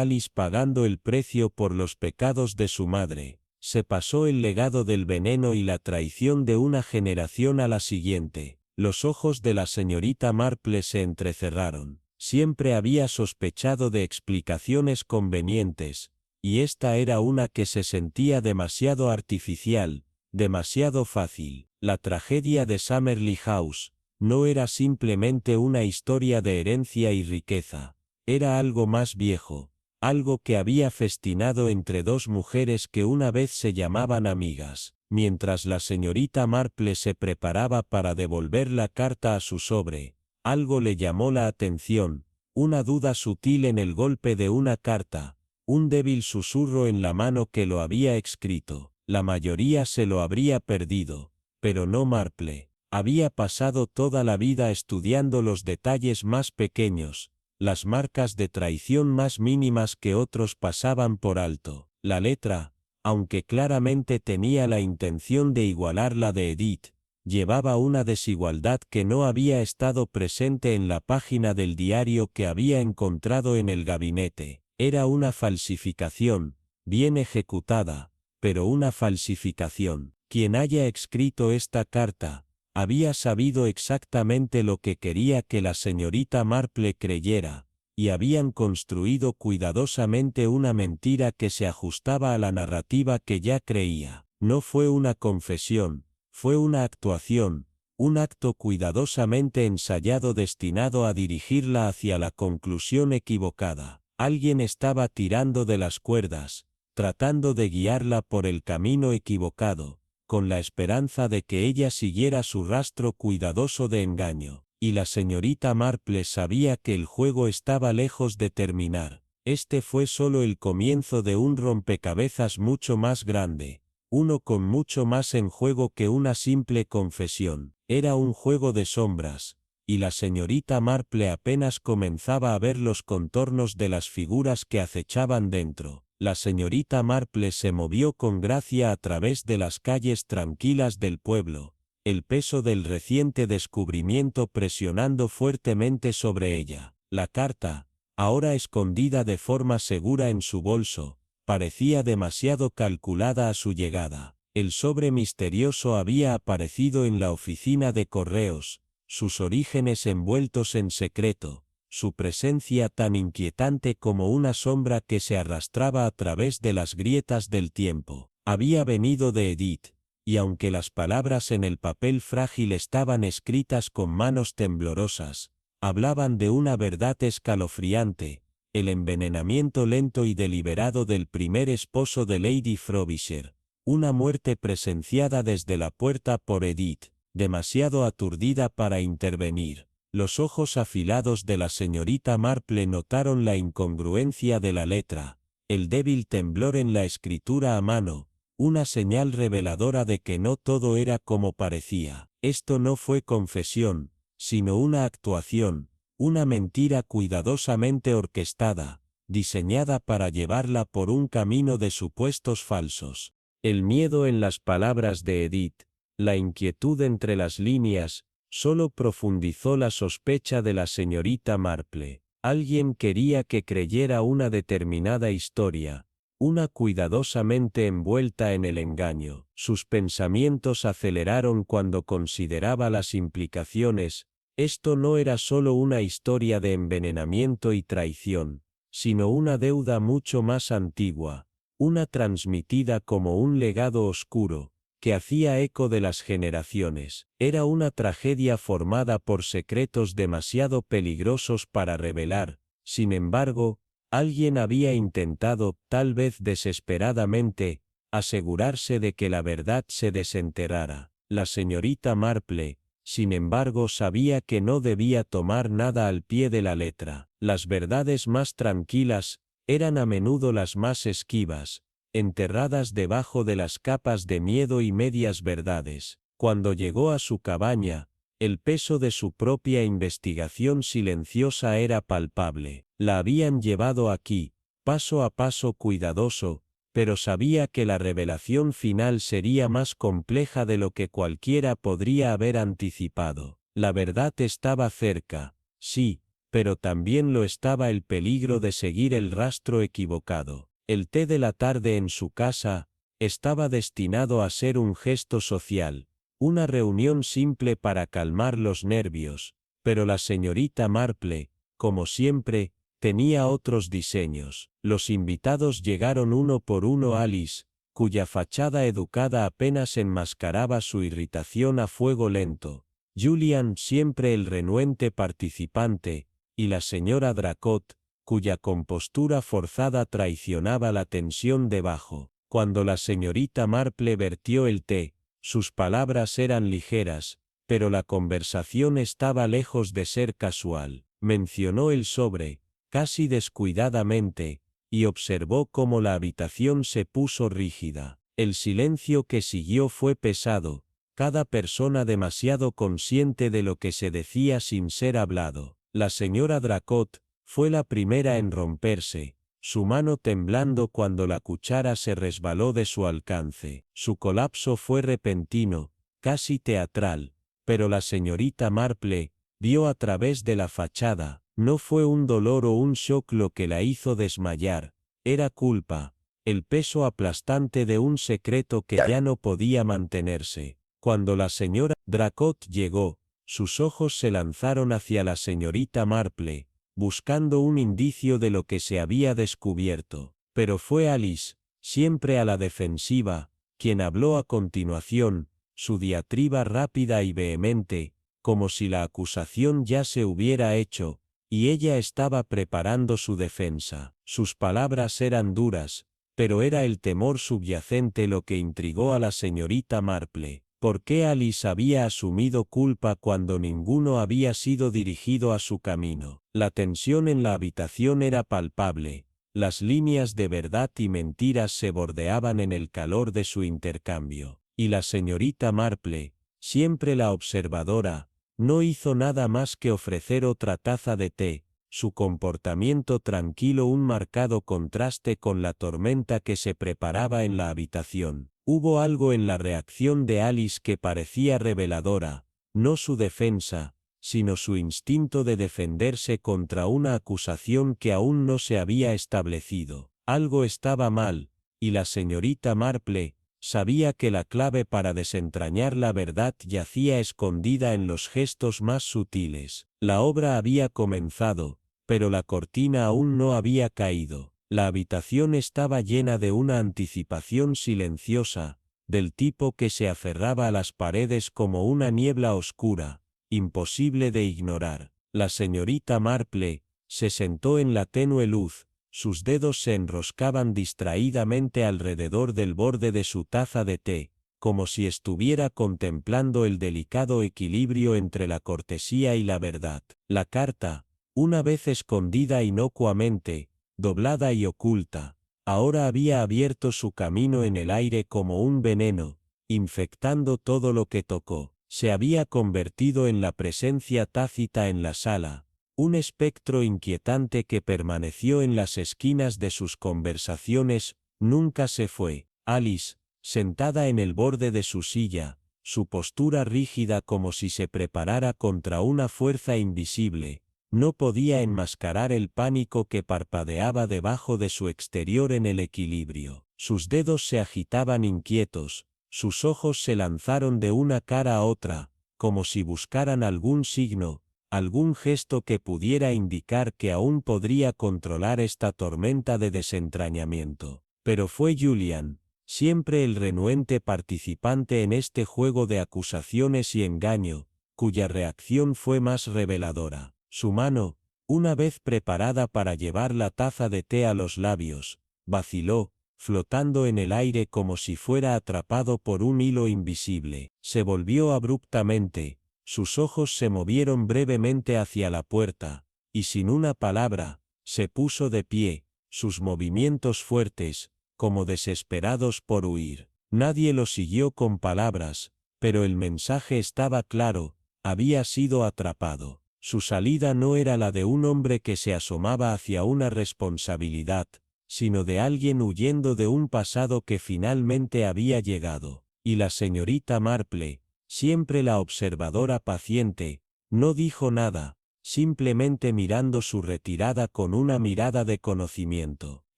Alice pagando el precio por los pecados de su madre. Se pasó el legado del veneno y la traición de una generación a la siguiente. Los ojos de la señorita Marple se entrecerraron. Siempre había sospechado de explicaciones convenientes, y esta era una que se sentía demasiado artificial, demasiado fácil. La tragedia de Summerley House no era simplemente una historia de herencia y riqueza. Era algo más viejo, algo que había festinado entre dos mujeres que una vez se llamaban amigas. Mientras la señorita Marple se preparaba para devolver la carta a su sobre, algo le llamó la atención, una duda sutil en el golpe de una carta, un débil susurro en la mano que lo había escrito. La mayoría se lo habría perdido, pero no Marple. Había pasado toda la vida estudiando los detalles más pequeños, las marcas de traición más mínimas que otros pasaban por alto. La letra, aunque claramente tenía la intención de igualar la de Edith, llevaba una desigualdad que no había estado presente en la página del diario que había encontrado en el gabinete. Era una falsificación, bien ejecutada, pero una falsificación. Quien haya escrito esta carta, había sabido exactamente lo que quería que la señorita Marple creyera, y habían construido cuidadosamente una mentira que se ajustaba a la narrativa que ya creía. No fue una confesión, fue una actuación, un acto cuidadosamente ensayado destinado a dirigirla hacia la conclusión equivocada. Alguien estaba tirando de las cuerdas, tratando de guiarla por el camino equivocado, con la esperanza de que ella siguiera su rastro cuidadoso de engaño, y la señorita Marple sabía que el juego estaba lejos de terminar. Este fue solo el comienzo de un rompecabezas mucho más grande, uno con mucho más en juego que una simple confesión. Era un juego de sombras, y la señorita Marple apenas comenzaba a ver los contornos de las figuras que acechaban dentro. La señorita Marple se movió con gracia a través de las calles tranquilas del pueblo, el peso del reciente descubrimiento presionando fuertemente sobre ella. La carta, ahora escondida de forma segura en su bolso, parecía demasiado calculada a su llegada. El sobre misterioso había aparecido en la oficina de correos, sus orígenes envueltos en secreto, su presencia tan inquietante como una sombra que se arrastraba a través de las grietas del tiempo. Había venido de Edith, y aunque las palabras en el papel frágil estaban escritas con manos temblorosas, hablaban de una verdad escalofriante, el envenenamiento lento y deliberado del primer esposo de Lady Frobisher, una muerte presenciada desde la puerta por Edith, demasiado aturdida para intervenir. Los ojos afilados de la señorita Marple notaron la incongruencia de la letra, el débil temblor en la escritura a mano, una señal reveladora de que no todo era como parecía. Esto no fue confesión, sino una actuación, una mentira cuidadosamente orquestada, diseñada para llevarla por un camino de supuestos falsos. El miedo en las palabras de Edith, la inquietud entre las líneas, solo profundizó la sospecha de la señorita Marple. Alguien quería que creyera una determinada historia, una cuidadosamente envuelta en el engaño. Sus pensamientos aceleraron cuando consideraba las implicaciones. Esto no era solo una historia de envenenamiento y traición, sino una deuda mucho más antigua, una transmitida como un legado oscuro, que hacía eco de las generaciones. Era una tragedia formada por secretos demasiado peligrosos para revelar. Sin embargo, alguien había intentado, tal vez desesperadamente, asegurarse de que la verdad se desenterrara. La señorita Marple, sin embargo, sabía que no debía tomar nada al pie de la letra. Las verdades más tranquilas eran a menudo las más esquivas, enterradas debajo de las capas de miedo y medias verdades. Cuando llegó a su cabaña, el peso de su propia investigación silenciosa era palpable. La habían llevado aquí, paso a paso cuidadoso, pero sabía que la revelación final sería más compleja de lo que cualquiera podría haber anticipado. La verdad estaba cerca, sí, pero también lo estaba el peligro de seguir el rastro equivocado. El té de la tarde en su casa estaba destinado a ser un gesto social, una reunión simple para calmar los nervios, pero la señorita Marple, como siempre, tenía otros diseños. Los invitados llegaron uno por uno. Alice, cuya fachada educada apenas enmascaraba su irritación a fuego lento, Julian, siempre el renuente participante, y la señora Dracot, cuya compostura forzada traicionaba la tensión debajo. Cuando la señorita Marple vertió el té, sus palabras eran ligeras, pero la conversación estaba lejos de ser casual. Mencionó el sobre, casi descuidadamente, y observó cómo la habitación se puso rígida. El silencio que siguió fue pesado, cada persona demasiado consciente de lo que se decía sin ser hablado. La señora Dracot fue la primera en romperse, su mano temblando cuando la cuchara se resbaló de su alcance. Su colapso fue repentino, casi teatral, pero la señorita Marple vio a través de la fachada. No fue un dolor o un shock lo que la hizo desmayar, era culpa, el peso aplastante de un secreto que ya no podía mantenerse. Cuando la señora Dracot llegó, sus ojos se lanzaron hacia la señorita Marple, buscando un indicio de lo que se había descubierto. Pero fue Alice, siempre a la defensiva, quien habló a continuación, su diatriba rápida y vehemente, como si la acusación ya se hubiera hecho, y ella estaba preparando su defensa. Sus palabras eran duras, pero era el temor subyacente lo que intrigó a la señorita Marple. ¿Por qué Alice había asumido culpa cuando ninguno había sido dirigido a su camino? La tensión en la habitación era palpable, las líneas de verdad y mentiras se bordeaban en el calor de su intercambio, y la señorita Marple, siempre la observadora, no hizo nada más que ofrecer otra taza de té, su comportamiento tranquilo un marcado contraste con la tormenta que se preparaba en la habitación. Hubo algo en la reacción de Alice que parecía reveladora, no su defensa, sino su instinto de defenderse contra una acusación que aún no se había establecido. Algo estaba mal, y la señorita Marple sabía que la clave para desentrañar la verdad yacía escondida en los gestos más sutiles. La obra había comenzado, pero la cortina aún no había caído. La habitación estaba llena de una anticipación silenciosa, del tipo que se aferraba a las paredes como una niebla oscura, imposible de ignorar. La señorita Marple se sentó en la tenue luz, sus dedos se enroscaban distraídamente alrededor del borde de su taza de té, como si estuviera contemplando el delicado equilibrio entre la cortesía y la verdad. La carta, una vez escondida inocuamente, doblada y oculta, ahora había abierto su camino en el aire como un veneno, infectando todo lo que tocó. Se había convertido en la presencia tácita en la sala, un espectro inquietante que permaneció en las esquinas de sus conversaciones, nunca se fue. Alice, sentada en el borde de su silla, su postura rígida como si se preparara contra una fuerza invisible, no podía enmascarar el pánico que parpadeaba debajo de su exterior en el equilibrio. Sus dedos se agitaban inquietos, sus ojos se lanzaron de una cara a otra, como si buscaran algún signo, algún gesto que pudiera indicar que aún podría controlar esta tormenta de desentrañamiento. Pero fue Julian, siempre el renuente participante en este juego de acusaciones y engaño, cuya reacción fue más reveladora. Su mano, una vez preparada para llevar la taza de té a los labios, vaciló, flotando en el aire como si fuera atrapado por un hilo invisible. Se volvió abruptamente, sus ojos se movieron brevemente hacia la puerta, y sin una palabra, se puso de pie, sus movimientos fuertes, como desesperados por huir. Nadie lo siguió con palabras, pero el mensaje estaba claro, había sido atrapado. Su salida no era la de un hombre que se asomaba hacia una responsabilidad, sino de alguien huyendo de un pasado que finalmente había llegado. Y la señorita Marple, siempre la observadora paciente, no dijo nada, simplemente mirando su retirada con una mirada de conocimiento.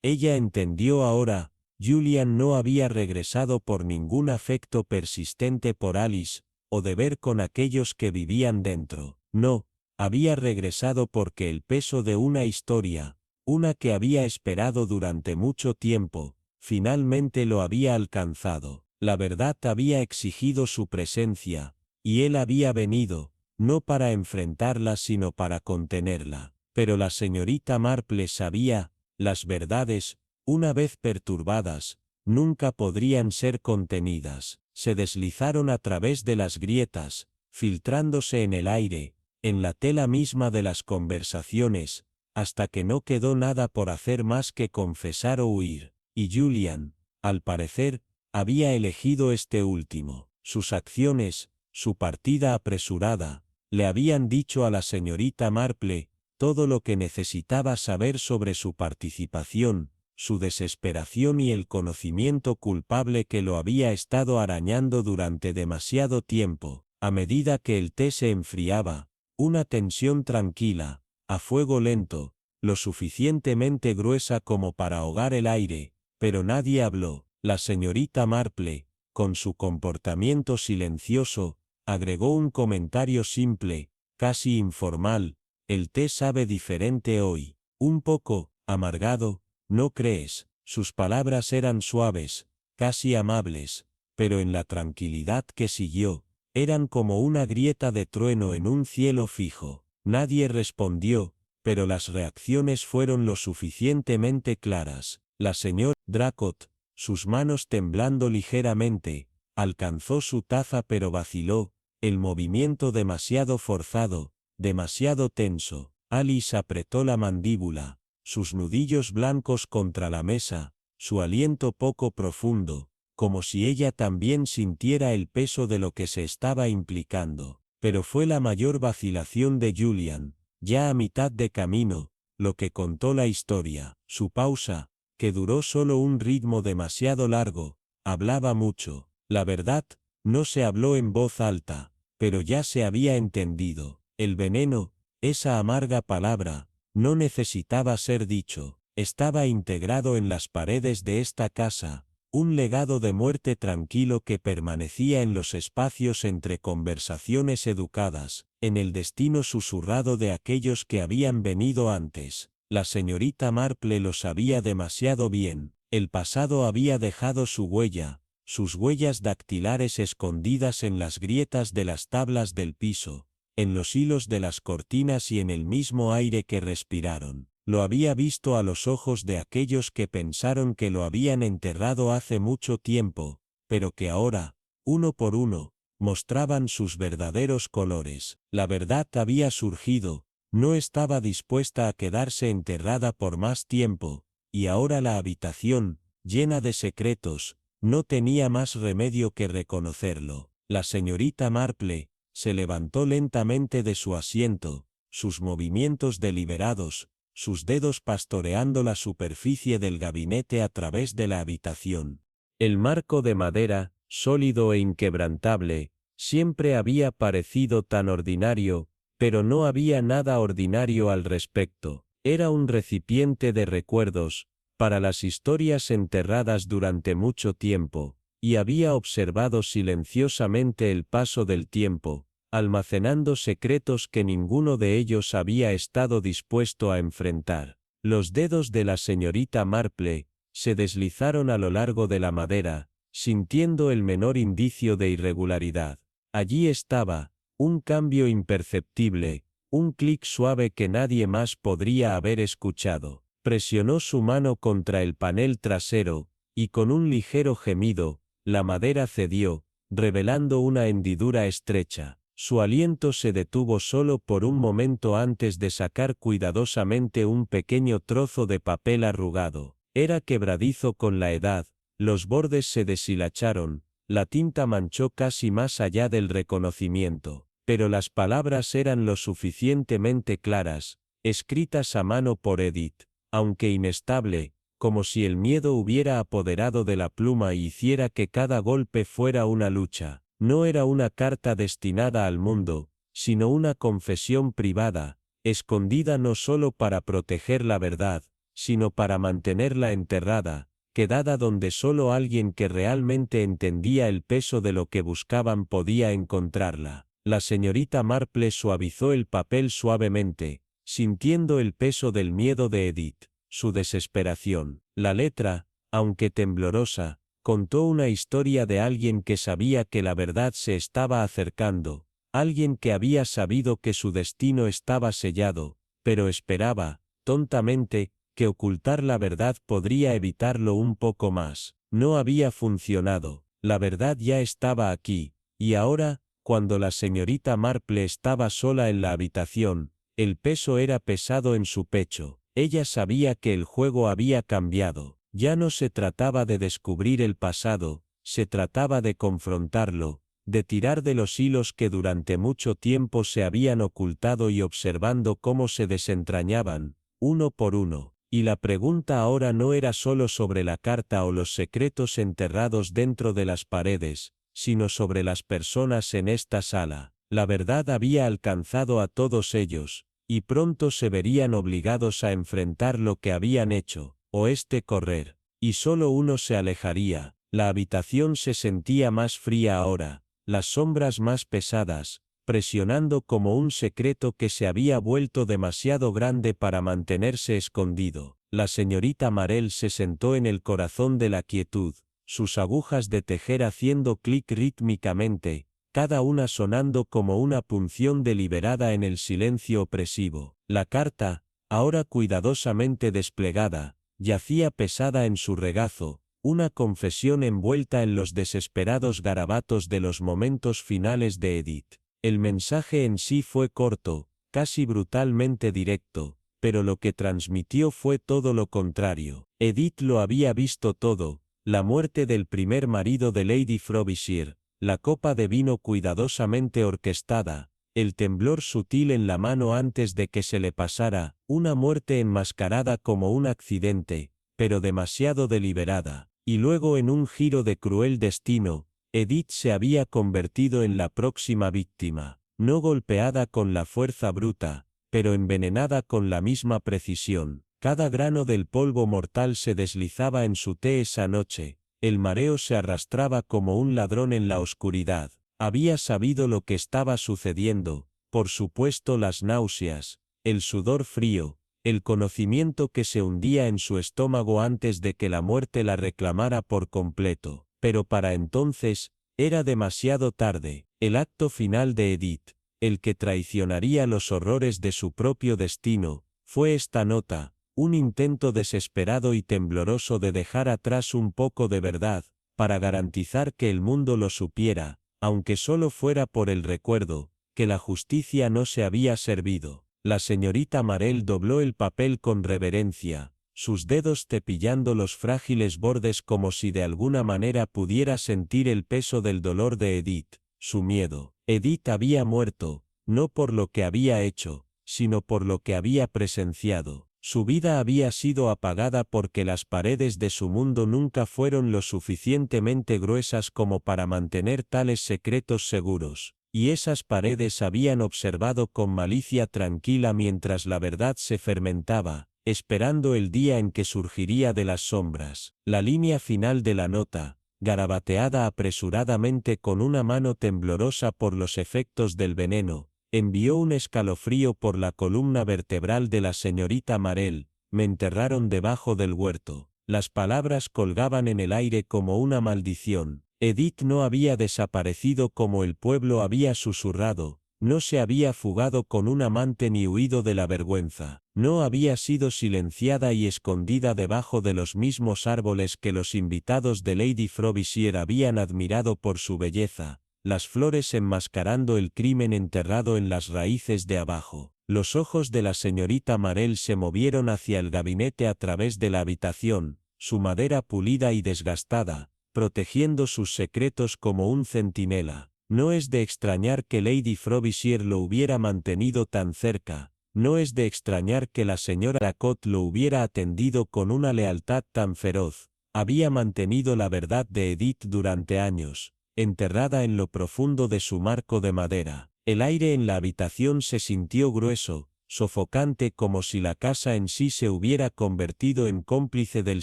Ella entendió ahora, Julian no había regresado por ningún afecto persistente por Alice, o deber con aquellos que vivían dentro. No, había regresado porque el peso de una historia, una que había esperado durante mucho tiempo, finalmente lo había alcanzado. La verdad había exigido su presencia, y él había venido, no para enfrentarla sino para contenerla. Pero la señorita Marple sabía, las verdades, una vez perturbadas, nunca podrían ser contenidas. Se deslizaron a través de las grietas, filtrándose en el aire, en la tela misma de las conversaciones, hasta que no quedó nada por hacer más que confesar o huir. Y Julian, al parecer, había elegido este último. Sus acciones, su partida apresurada, le habían dicho a la señorita Marple todo lo que necesitaba saber sobre su participación, su desesperación y el conocimiento culpable que lo había estado arañando durante demasiado tiempo. A medida que el té se enfriaba, una tensión tranquila, a fuego lento, lo suficientemente gruesa como para ahogar el aire, pero nadie habló. La señorita Marple, con su comportamiento silencioso, agregó un comentario simple, casi informal: el té sabe diferente hoy. Un poco, amargado, ¿no crees? Sus palabras eran suaves, casi amables, pero en la tranquilidad que siguió, eran como una grieta de trueno en un cielo fijo. Nadie respondió, pero las reacciones fueron lo suficientemente claras. La señora Dracot, sus manos temblando ligeramente, alcanzó su taza pero vaciló, el movimiento demasiado forzado, demasiado tenso. Alice apretó la mandíbula, sus nudillos blancos contra la mesa, su aliento poco profundo, como si ella también sintiera el peso de lo que se estaba implicando. Pero fue la mayor vacilación de Julian, ya a mitad de camino, lo que contó la historia. Su pausa, que duró solo un ritmo demasiado largo, hablaba mucho. La verdad, no se habló en voz alta, pero ya se había entendido. El veneno, esa amarga palabra, no necesitaba ser dicho. Estaba integrado en las paredes de esta casa, un legado de muerte tranquilo que permanecía en los espacios entre conversaciones educadas, en el destino susurrado de aquellos que habían venido antes. La señorita Marple lo sabía demasiado bien. El pasado había dejado su huella, sus huellas dactilares escondidas en las grietas de las tablas del piso, en los hilos de las cortinas y en el mismo aire que respiraron. Lo había visto a los ojos de aquellos que pensaron que lo habían enterrado hace mucho tiempo, pero que ahora, uno por uno, mostraban sus verdaderos colores. La verdad había surgido, no estaba dispuesta a quedarse enterrada por más tiempo, y ahora la habitación, llena de secretos, no tenía más remedio que reconocerlo. La señorita Marple se levantó lentamente de su asiento, sus movimientos deliberados, sus dedos pastoreando la superficie del gabinete a través de la habitación. El marco de madera, sólido e inquebrantable, siempre había parecido tan ordinario, pero no había nada ordinario al respecto. Era un recipiente de recuerdos, para las historias enterradas durante mucho tiempo, y había observado silenciosamente el paso del tiempo, almacenando secretos que ninguno de ellos había estado dispuesto a enfrentar. Los dedos de la señorita Marple se deslizaron a lo largo de la madera, sintiendo el menor indicio de irregularidad. Allí estaba, un cambio imperceptible, un clic suave que nadie más podría haber escuchado. Presionó su mano contra el panel trasero, y con un ligero gemido, la madera cedió, revelando una hendidura estrecha. Su aliento se detuvo solo por un momento antes de sacar cuidadosamente un pequeño trozo de papel arrugado. Era quebradizo con la edad, los bordes se deshilacharon, la tinta manchó casi más allá del reconocimiento, pero las palabras eran lo suficientemente claras, escritas a mano por Edith, aunque inestable, como si el miedo hubiera apoderado de la pluma y hiciera que cada golpe fuera una lucha. No era una carta destinada al mundo, sino una confesión privada, escondida no solo para proteger la verdad, sino para mantenerla enterrada, quedada donde solo alguien que realmente entendía el peso de lo que buscaban podía encontrarla. La señorita Marple suavizó el papel suavemente, sintiendo el peso del miedo de Edith, su desesperación. La letra, aunque temblorosa, contó una historia de alguien que sabía que la verdad se estaba acercando, alguien que había sabido que su destino estaba sellado, pero esperaba, tontamente, que ocultar la verdad podría evitarlo un poco más. No había funcionado, la verdad ya estaba aquí, y ahora, cuando la señorita Marple estaba sola en la habitación, el peso era pesado en su pecho. Ella sabía que el juego había cambiado. Ya no se trataba de descubrir el pasado, se trataba de confrontarlo, de tirar de los hilos que durante mucho tiempo se habían ocultado y observando cómo se desentrañaban, uno por uno. Y la pregunta ahora no era solo sobre la carta o los secretos enterrados dentro de las paredes, sino sobre las personas en esta sala. La verdad había alcanzado a todos ellos, y pronto se verían obligados a enfrentar lo que habían hecho, o correr, y solo uno se alejaría. La habitación se sentía más fría ahora, las sombras más pesadas, presionando como un secreto que se había vuelto demasiado grande para mantenerse escondido. La señorita Marel se sentó en el corazón de la quietud, sus agujas de tejer haciendo clic rítmicamente, cada una sonando como una punción deliberada en el silencio opresivo. La carta, ahora cuidadosamente desplegada, yacía pesada en su regazo, una confesión envuelta en los desesperados garabatos de los momentos finales de Edith. El mensaje en sí fue corto, casi brutalmente directo, pero lo que transmitió fue todo lo contrario. Edith lo había visto todo, la muerte del primer marido de Lady Frobisher, la copa de vino cuidadosamente orquestada, el temblor sutil en la mano antes de que se le pasara, una muerte enmascarada como un accidente, pero demasiado deliberada, y luego en un giro de cruel destino, Edith se había convertido en la próxima víctima, no golpeada con la fuerza bruta, pero envenenada con la misma precisión. Cada grano del polvo mortal se deslizaba en su té esa noche, el mareo se arrastraba como un ladrón en la oscuridad. Había sabido lo que estaba sucediendo, por supuesto las náuseas, el sudor frío, el conocimiento que se hundía en su estómago antes de que la muerte la reclamara por completo. Pero para entonces, era demasiado tarde. El acto final de Edith, el que traicionaría los horrores de su propio destino, fue esta nota, un intento desesperado y tembloroso de dejar atrás un poco de verdad, para garantizar que el mundo lo supiera, aunque solo fuera por el recuerdo, que la justicia no se había servido. La señorita Marel dobló el papel con reverencia, sus dedos cepillando los frágiles bordes como si de alguna manera pudiera sentir el peso del dolor de Edith, su miedo. Edith había muerto, no por lo que había hecho, sino por lo que había presenciado. Su vida había sido apagada porque las paredes de su mundo nunca fueron lo suficientemente gruesas como para mantener tales secretos seguros, y esas paredes habían observado con malicia tranquila mientras la verdad se fermentaba, esperando el día en que surgiría de las sombras. La línea final de la nota, garabateada apresuradamente con una mano temblorosa por los efectos del veneno, envió un escalofrío por la columna vertebral de la señorita Marel. Me enterraron debajo del huerto. Las palabras colgaban en el aire como una maldición. Edith no había desaparecido como el pueblo había susurrado, no se había fugado con un amante ni huido de la vergüenza, no había sido silenciada y escondida debajo de los mismos árboles que los invitados de Lady Frobisher habían admirado por su belleza, las flores enmascarando el crimen enterrado en las raíces de abajo. Los ojos de la señorita Marel se movieron hacia el gabinete a través de la habitación, su madera pulida y desgastada, protegiendo sus secretos como un centinela. No es de extrañar que Lady Frobisher lo hubiera mantenido tan cerca, no es de extrañar que la señora Dracot lo hubiera atendido con una lealtad tan feroz. Había mantenido la verdad de Edith durante años, enterrada en lo profundo de su marco de madera. El aire en la habitación se sintió grueso, sofocante, como si la casa en sí se hubiera convertido en cómplice del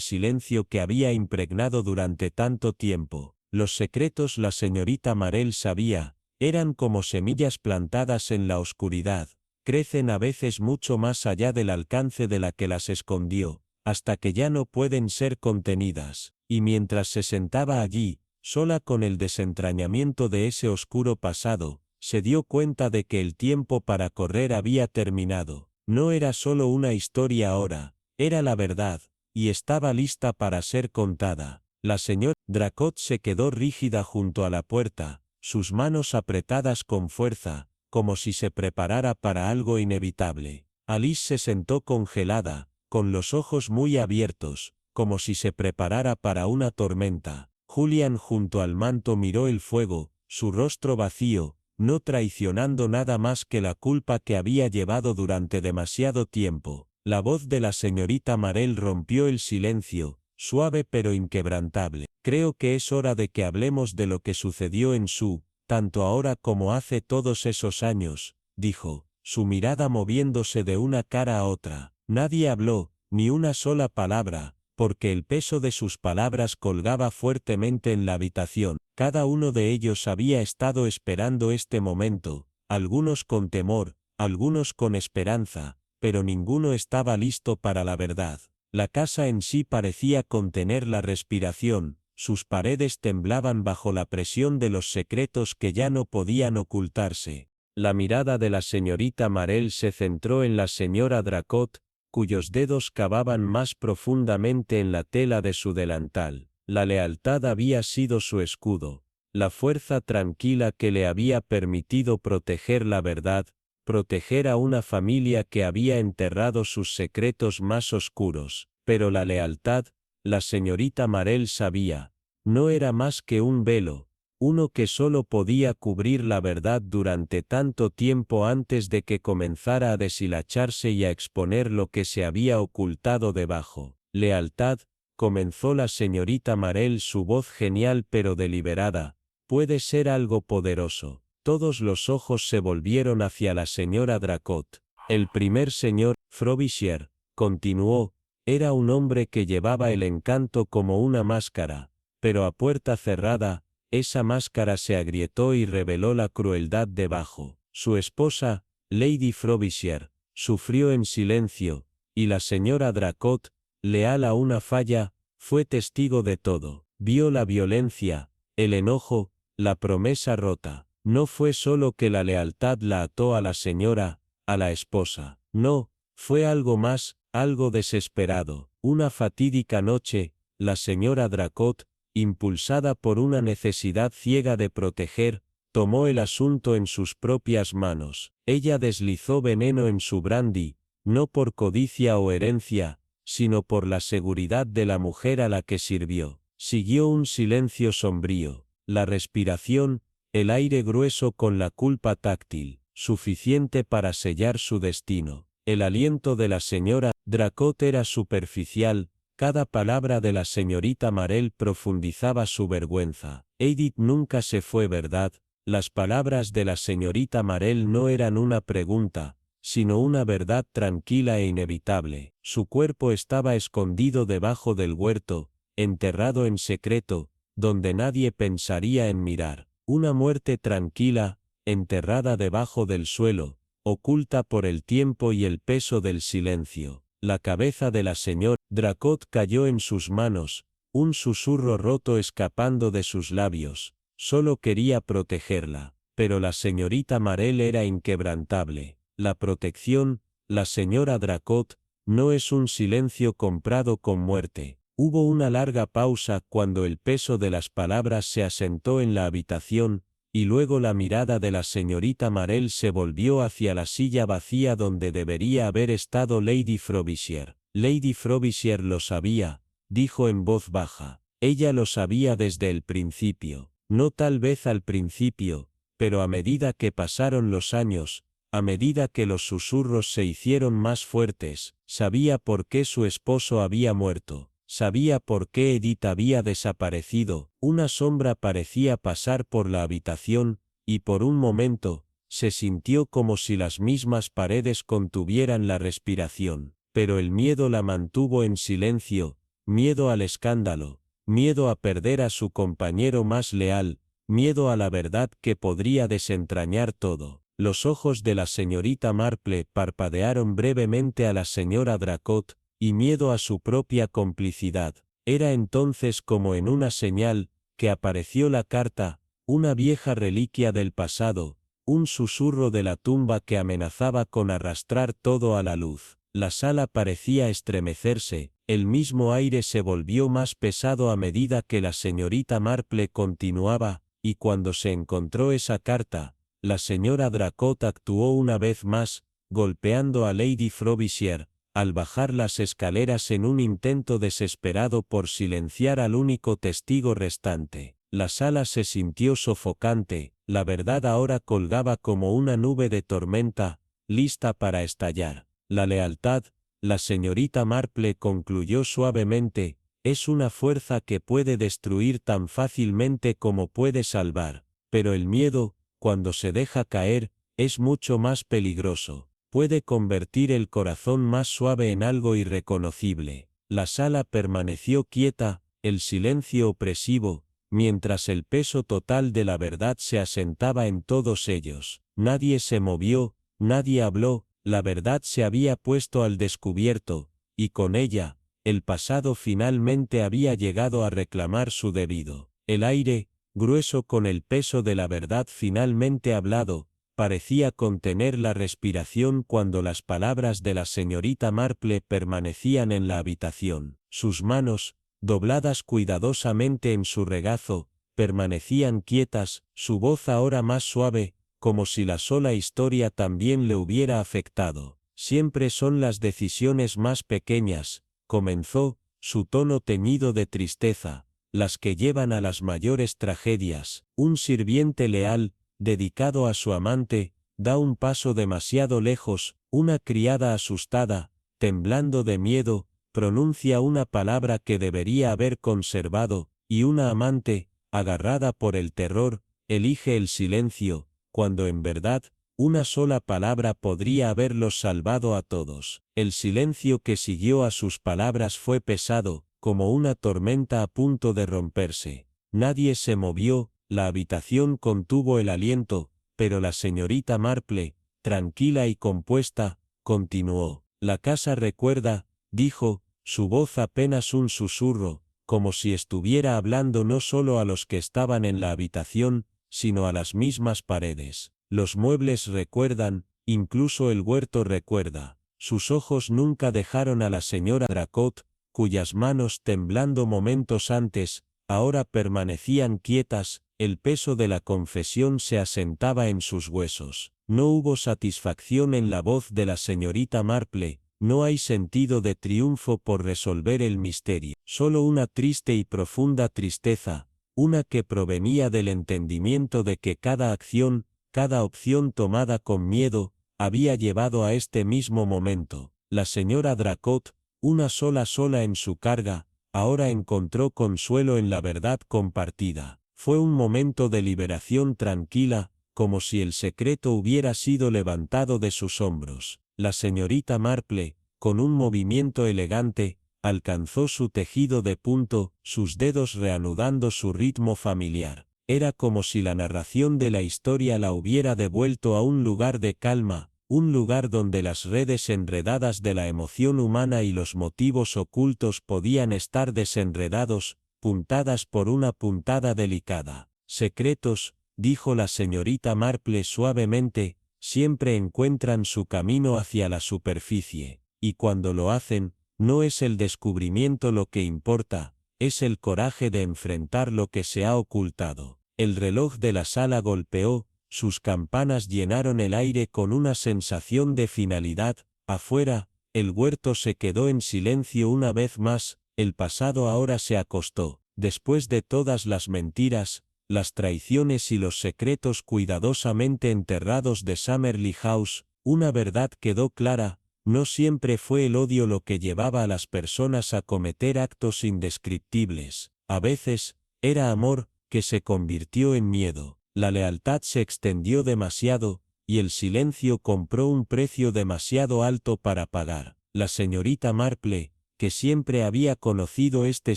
silencio que había impregnado durante tanto tiempo. Los secretos la señorita Marell sabía, eran como semillas plantadas en la oscuridad, crecen a veces mucho más allá del alcance de la que las escondió, hasta que ya no pueden ser contenidas, y mientras se sentaba allí, sola con el desentrañamiento de ese oscuro pasado, se dio cuenta de que el tiempo para correr había terminado. No era solo una historia ahora, era la verdad, y estaba lista para ser contada. La señora Dracot se quedó rígida junto a la puerta, sus manos apretadas con fuerza, como si se preparara para algo inevitable. Alice se sentó congelada, con los ojos muy abiertos, como si se preparara para una tormenta. Julian junto al manto miró el fuego, su rostro vacío, no traicionando nada más que la culpa que había llevado durante demasiado tiempo. La voz de la señorita Marell rompió el silencio, suave pero inquebrantable. Creo que es hora de que hablemos de lo que sucedió en Su, tanto ahora como hace todos esos años, dijo, su mirada moviéndose de una cara a otra. Nadie habló, ni una sola palabra, porque el peso de sus palabras colgaba fuertemente en la habitación. Cada uno de ellos había estado esperando este momento, algunos con temor, algunos con esperanza, pero ninguno estaba listo para la verdad. La casa en sí parecía contener la respiración, sus paredes temblaban bajo la presión de los secretos que ya no podían ocultarse. La mirada de la señorita Marell se centró en la señora Dracot, cuyos dedos cavaban más profundamente en la tela de su delantal. La lealtad había sido su escudo, la fuerza tranquila que le había permitido proteger la verdad, proteger a una familia que había enterrado sus secretos más oscuros. Pero la lealtad, la señorita Marell sabía, no era más que un velo, uno que solo podía cubrir la verdad durante tanto tiempo antes de que comenzara a deshilacharse y a exponer lo que se había ocultado debajo. Lealtad, comenzó la señorita Marell, su voz genial pero deliberada, puede ser algo poderoso. Todos los ojos se volvieron hacia la señora Dracot. El primer señor, Frobisher, continuó, era un hombre que llevaba el encanto como una máscara, pero a puerta cerrada, esa máscara se agrietó y reveló la crueldad debajo. Su esposa, Lady Frobisher, sufrió en silencio, y la señora Dracot, leal a una falla, fue testigo de todo. Vio la violencia, el enojo, la promesa rota. No fue solo que la lealtad la ató a la señora, a la esposa. No, fue algo más, algo desesperado. Una fatídica noche, la señora Dracot, impulsada por una necesidad ciega de proteger, tomó el asunto en sus propias manos. Ella deslizó veneno en su brandy, no por codicia o herencia, sino por la seguridad de la mujer a la que sirvió. Siguió un silencio sombrío, la respiración, el aire grueso con la culpa táctil, suficiente para sellar su destino. El aliento de la señora Dracot era superficial, cada palabra de la señorita Marell profundizaba su vergüenza. Edith nunca se fue, ¿verdad? Las palabras de la señorita Marell no eran una pregunta, sino una verdad tranquila e inevitable. Su cuerpo estaba escondido debajo del huerto, enterrado en secreto, donde nadie pensaría en mirar. Una muerte tranquila, enterrada debajo del suelo, oculta por el tiempo y el peso del silencio. La cabeza de la señora Dracot cayó en sus manos, un susurro roto escapando de sus labios. Solo quería protegerla, pero la señorita Marell era inquebrantable. La protección, la señora Dracot, no es un silencio comprado con muerte. Hubo una larga pausa cuando el peso de las palabras se asentó en la habitación, y luego la mirada de la señorita Marell se volvió hacia la silla vacía donde debería haber estado Lady Frobisher. Lady Frobisher lo sabía, dijo en voz baja. Ella lo sabía desde el principio. No tal vez al principio, pero a medida que pasaron los años, a medida que los susurros se hicieron más fuertes, sabía por qué su esposo había muerto, sabía por qué Edith había desaparecido. Una sombra parecía pasar por la habitación, y por un momento, se sintió como si las mismas paredes contuvieran la respiración, pero el miedo la mantuvo en silencio, miedo al escándalo, miedo a perder a su compañero más leal, miedo a la verdad que podría desentrañar todo. Los ojos de la señorita Marple parpadearon brevemente a la señora Dracot, y miedo a su propia complicidad. Era entonces como en una señal, que apareció la carta, una vieja reliquia del pasado, un susurro de la tumba que amenazaba con arrastrar todo a la luz. La sala parecía estremecerse, el mismo aire se volvió más pesado a medida que la señorita Marple continuaba, y cuando se encontró esa carta, la señora Dracot actuó una vez más, golpeando a Lady Frobisher, al bajar las escaleras en un intento desesperado por silenciar al único testigo restante. La sala se sintió sofocante, la verdad ahora colgaba como una nube de tormenta, lista para estallar. La lealtad, la señorita Marple concluyó suavemente, es una fuerza que puede destruir tan fácilmente como puede salvar, pero el miedo, cuando se deja caer, es mucho más peligroso. Puede convertir el corazón más suave en algo irreconocible. La sala permaneció quieta, el silencio opresivo, mientras el peso total de la verdad se asentaba en todos ellos. Nadie se movió, nadie habló, la verdad se había puesto al descubierto, y con ella, el pasado finalmente había llegado a reclamar su debido. El aire, grueso con el peso de la verdad finalmente hablado, parecía contener la respiración cuando las palabras de la señorita Marple permanecían en la habitación. Sus manos, dobladas cuidadosamente en su regazo, permanecían quietas, su voz ahora más suave, como si la sola historia también le hubiera afectado. Siempre son las decisiones más pequeñas, comenzó, su tono teñido de tristeza, las que llevan a las mayores tragedias. Un sirviente leal, dedicado a su amante, da un paso demasiado lejos, una criada asustada, temblando de miedo, pronuncia una palabra que debería haber conservado, y una amante, agarrada por el terror, elige el silencio, cuando en verdad, una sola palabra podría haberlos salvado a todos. El silencio que siguió a sus palabras fue pesado, como una tormenta a punto de romperse. Nadie se movió, la habitación contuvo el aliento, pero la señorita Marple, tranquila y compuesta, continuó. La casa recuerda, dijo, su voz apenas un susurro, como si estuviera hablando no solo a los que estaban en la habitación, sino a las mismas paredes. Los muebles recuerdan, incluso el huerto recuerda. Sus ojos nunca dejaron a la señora Dracot, cuyas manos temblando momentos antes, ahora permanecían quietas, el peso de la confesión se asentaba en sus huesos. No hubo satisfacción en la voz de la señorita Marple, no hay sentido de triunfo por resolver el misterio, solo una triste y profunda tristeza, una que provenía del entendimiento de que cada acción, cada opción tomada con miedo, había llevado a este mismo momento. La señora Dracot, una sola en su carga, ahora encontró consuelo en la verdad compartida. Fue un momento de liberación tranquila, como si el secreto hubiera sido levantado de sus hombros. La señorita Marple, con un movimiento elegante, alcanzó su tejido de punto, sus dedos reanudando su ritmo familiar. Era como si la narración de la historia la hubiera devuelto a un lugar de calma, un lugar donde las redes enredadas de la emoción humana y los motivos ocultos podían estar desenredados, puntadas por una puntada delicada. Secretos, dijo la señorita Marple suavemente, siempre encuentran su camino hacia la superficie, y cuando lo hacen, no es el descubrimiento lo que importa, es el coraje de enfrentar lo que se ha ocultado. El reloj de la sala golpeó, sus campanas llenaron el aire con una sensación de finalidad. Afuera, el huerto se quedó en silencio una vez más, El pasado ahora se acostó. Después de todas las mentiras, las traiciones y los secretos cuidadosamente enterrados de Summerlee House, una verdad quedó clara: no siempre fue el odio lo que llevaba a las personas a cometer actos indescriptibles. A veces, era amor, que se convirtió en miedo. La lealtad se extendió demasiado, y el silencio compró un precio demasiado alto para pagar. La señorita Marple, que siempre había conocido este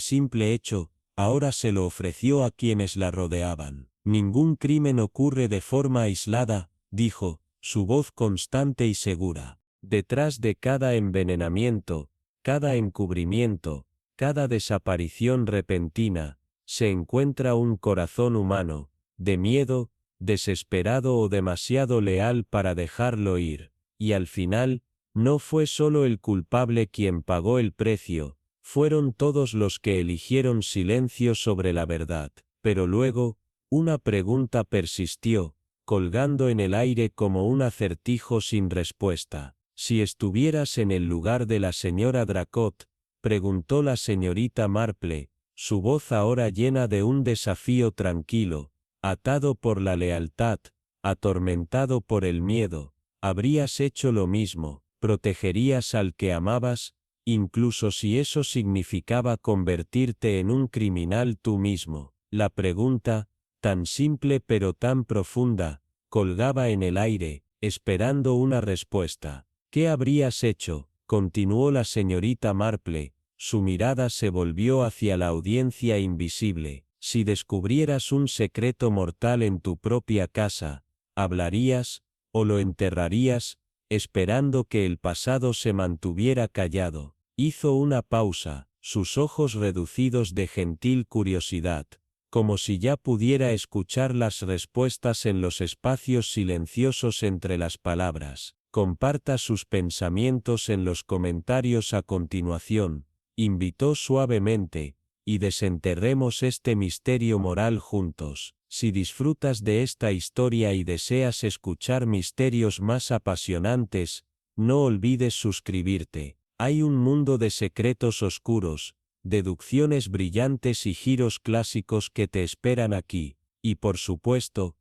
simple hecho, ahora se lo ofreció a quienes la rodeaban. Ningún crimen ocurre de forma aislada, dijo, su voz constante y segura. Detrás de cada envenenamiento, cada encubrimiento, cada desaparición repentina, se encuentra un corazón humano, de miedo, desesperado o demasiado leal para dejarlo ir. Y al final, no fue solo el culpable quien pagó el precio, fueron todos los que eligieron silencio sobre la verdad. Pero luego, una pregunta persistió, colgando en el aire como un acertijo sin respuesta. Si estuvieras en el lugar de la señora Dracot, preguntó la señorita Marple, su voz ahora llena de un desafío tranquilo, atado por la lealtad, atormentado por el miedo, ¿habrías hecho lo mismo? ¿Protegerías al que amabas, incluso si eso significaba convertirte en un criminal tú mismo? La pregunta, tan simple pero tan profunda, colgaba en el aire, esperando una respuesta. ¿Qué habrías hecho?, continuó la señorita Marple, su mirada se volvió hacia la audiencia invisible. Si descubrieras un secreto mortal en tu propia casa, ¿hablarías, o lo enterrarías, esperando que el pasado se mantuviera callado? Hizo una pausa, sus ojos reducidos de gentil curiosidad, como si ya pudiera escuchar las respuestas en los espacios silenciosos entre las palabras. Comparta sus pensamientos en los comentarios a continuación, invitó suavemente, y desenterremos este misterio moral juntos. Si disfrutas de esta historia y deseas escuchar misterios más apasionantes, no olvides suscribirte. Hay un mundo de secretos oscuros, deducciones brillantes y giros clásicos que te esperan aquí. Y por supuesto,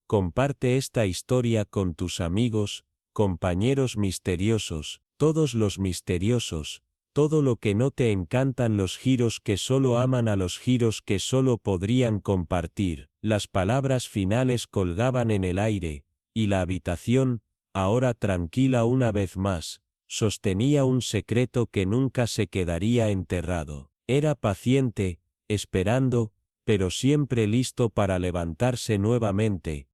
comparte esta historia con tus amigos, compañeros misteriosos, todos los misteriosos, todo lo que no te encantan los giros que solo aman a los giros que solo podrían compartir. Las palabras finales colgaban en el aire, y la habitación, ahora tranquila una vez más, sostenía un secreto que nunca se quedaría enterrado. Era paciente, esperando, pero siempre listo para levantarse nuevamente,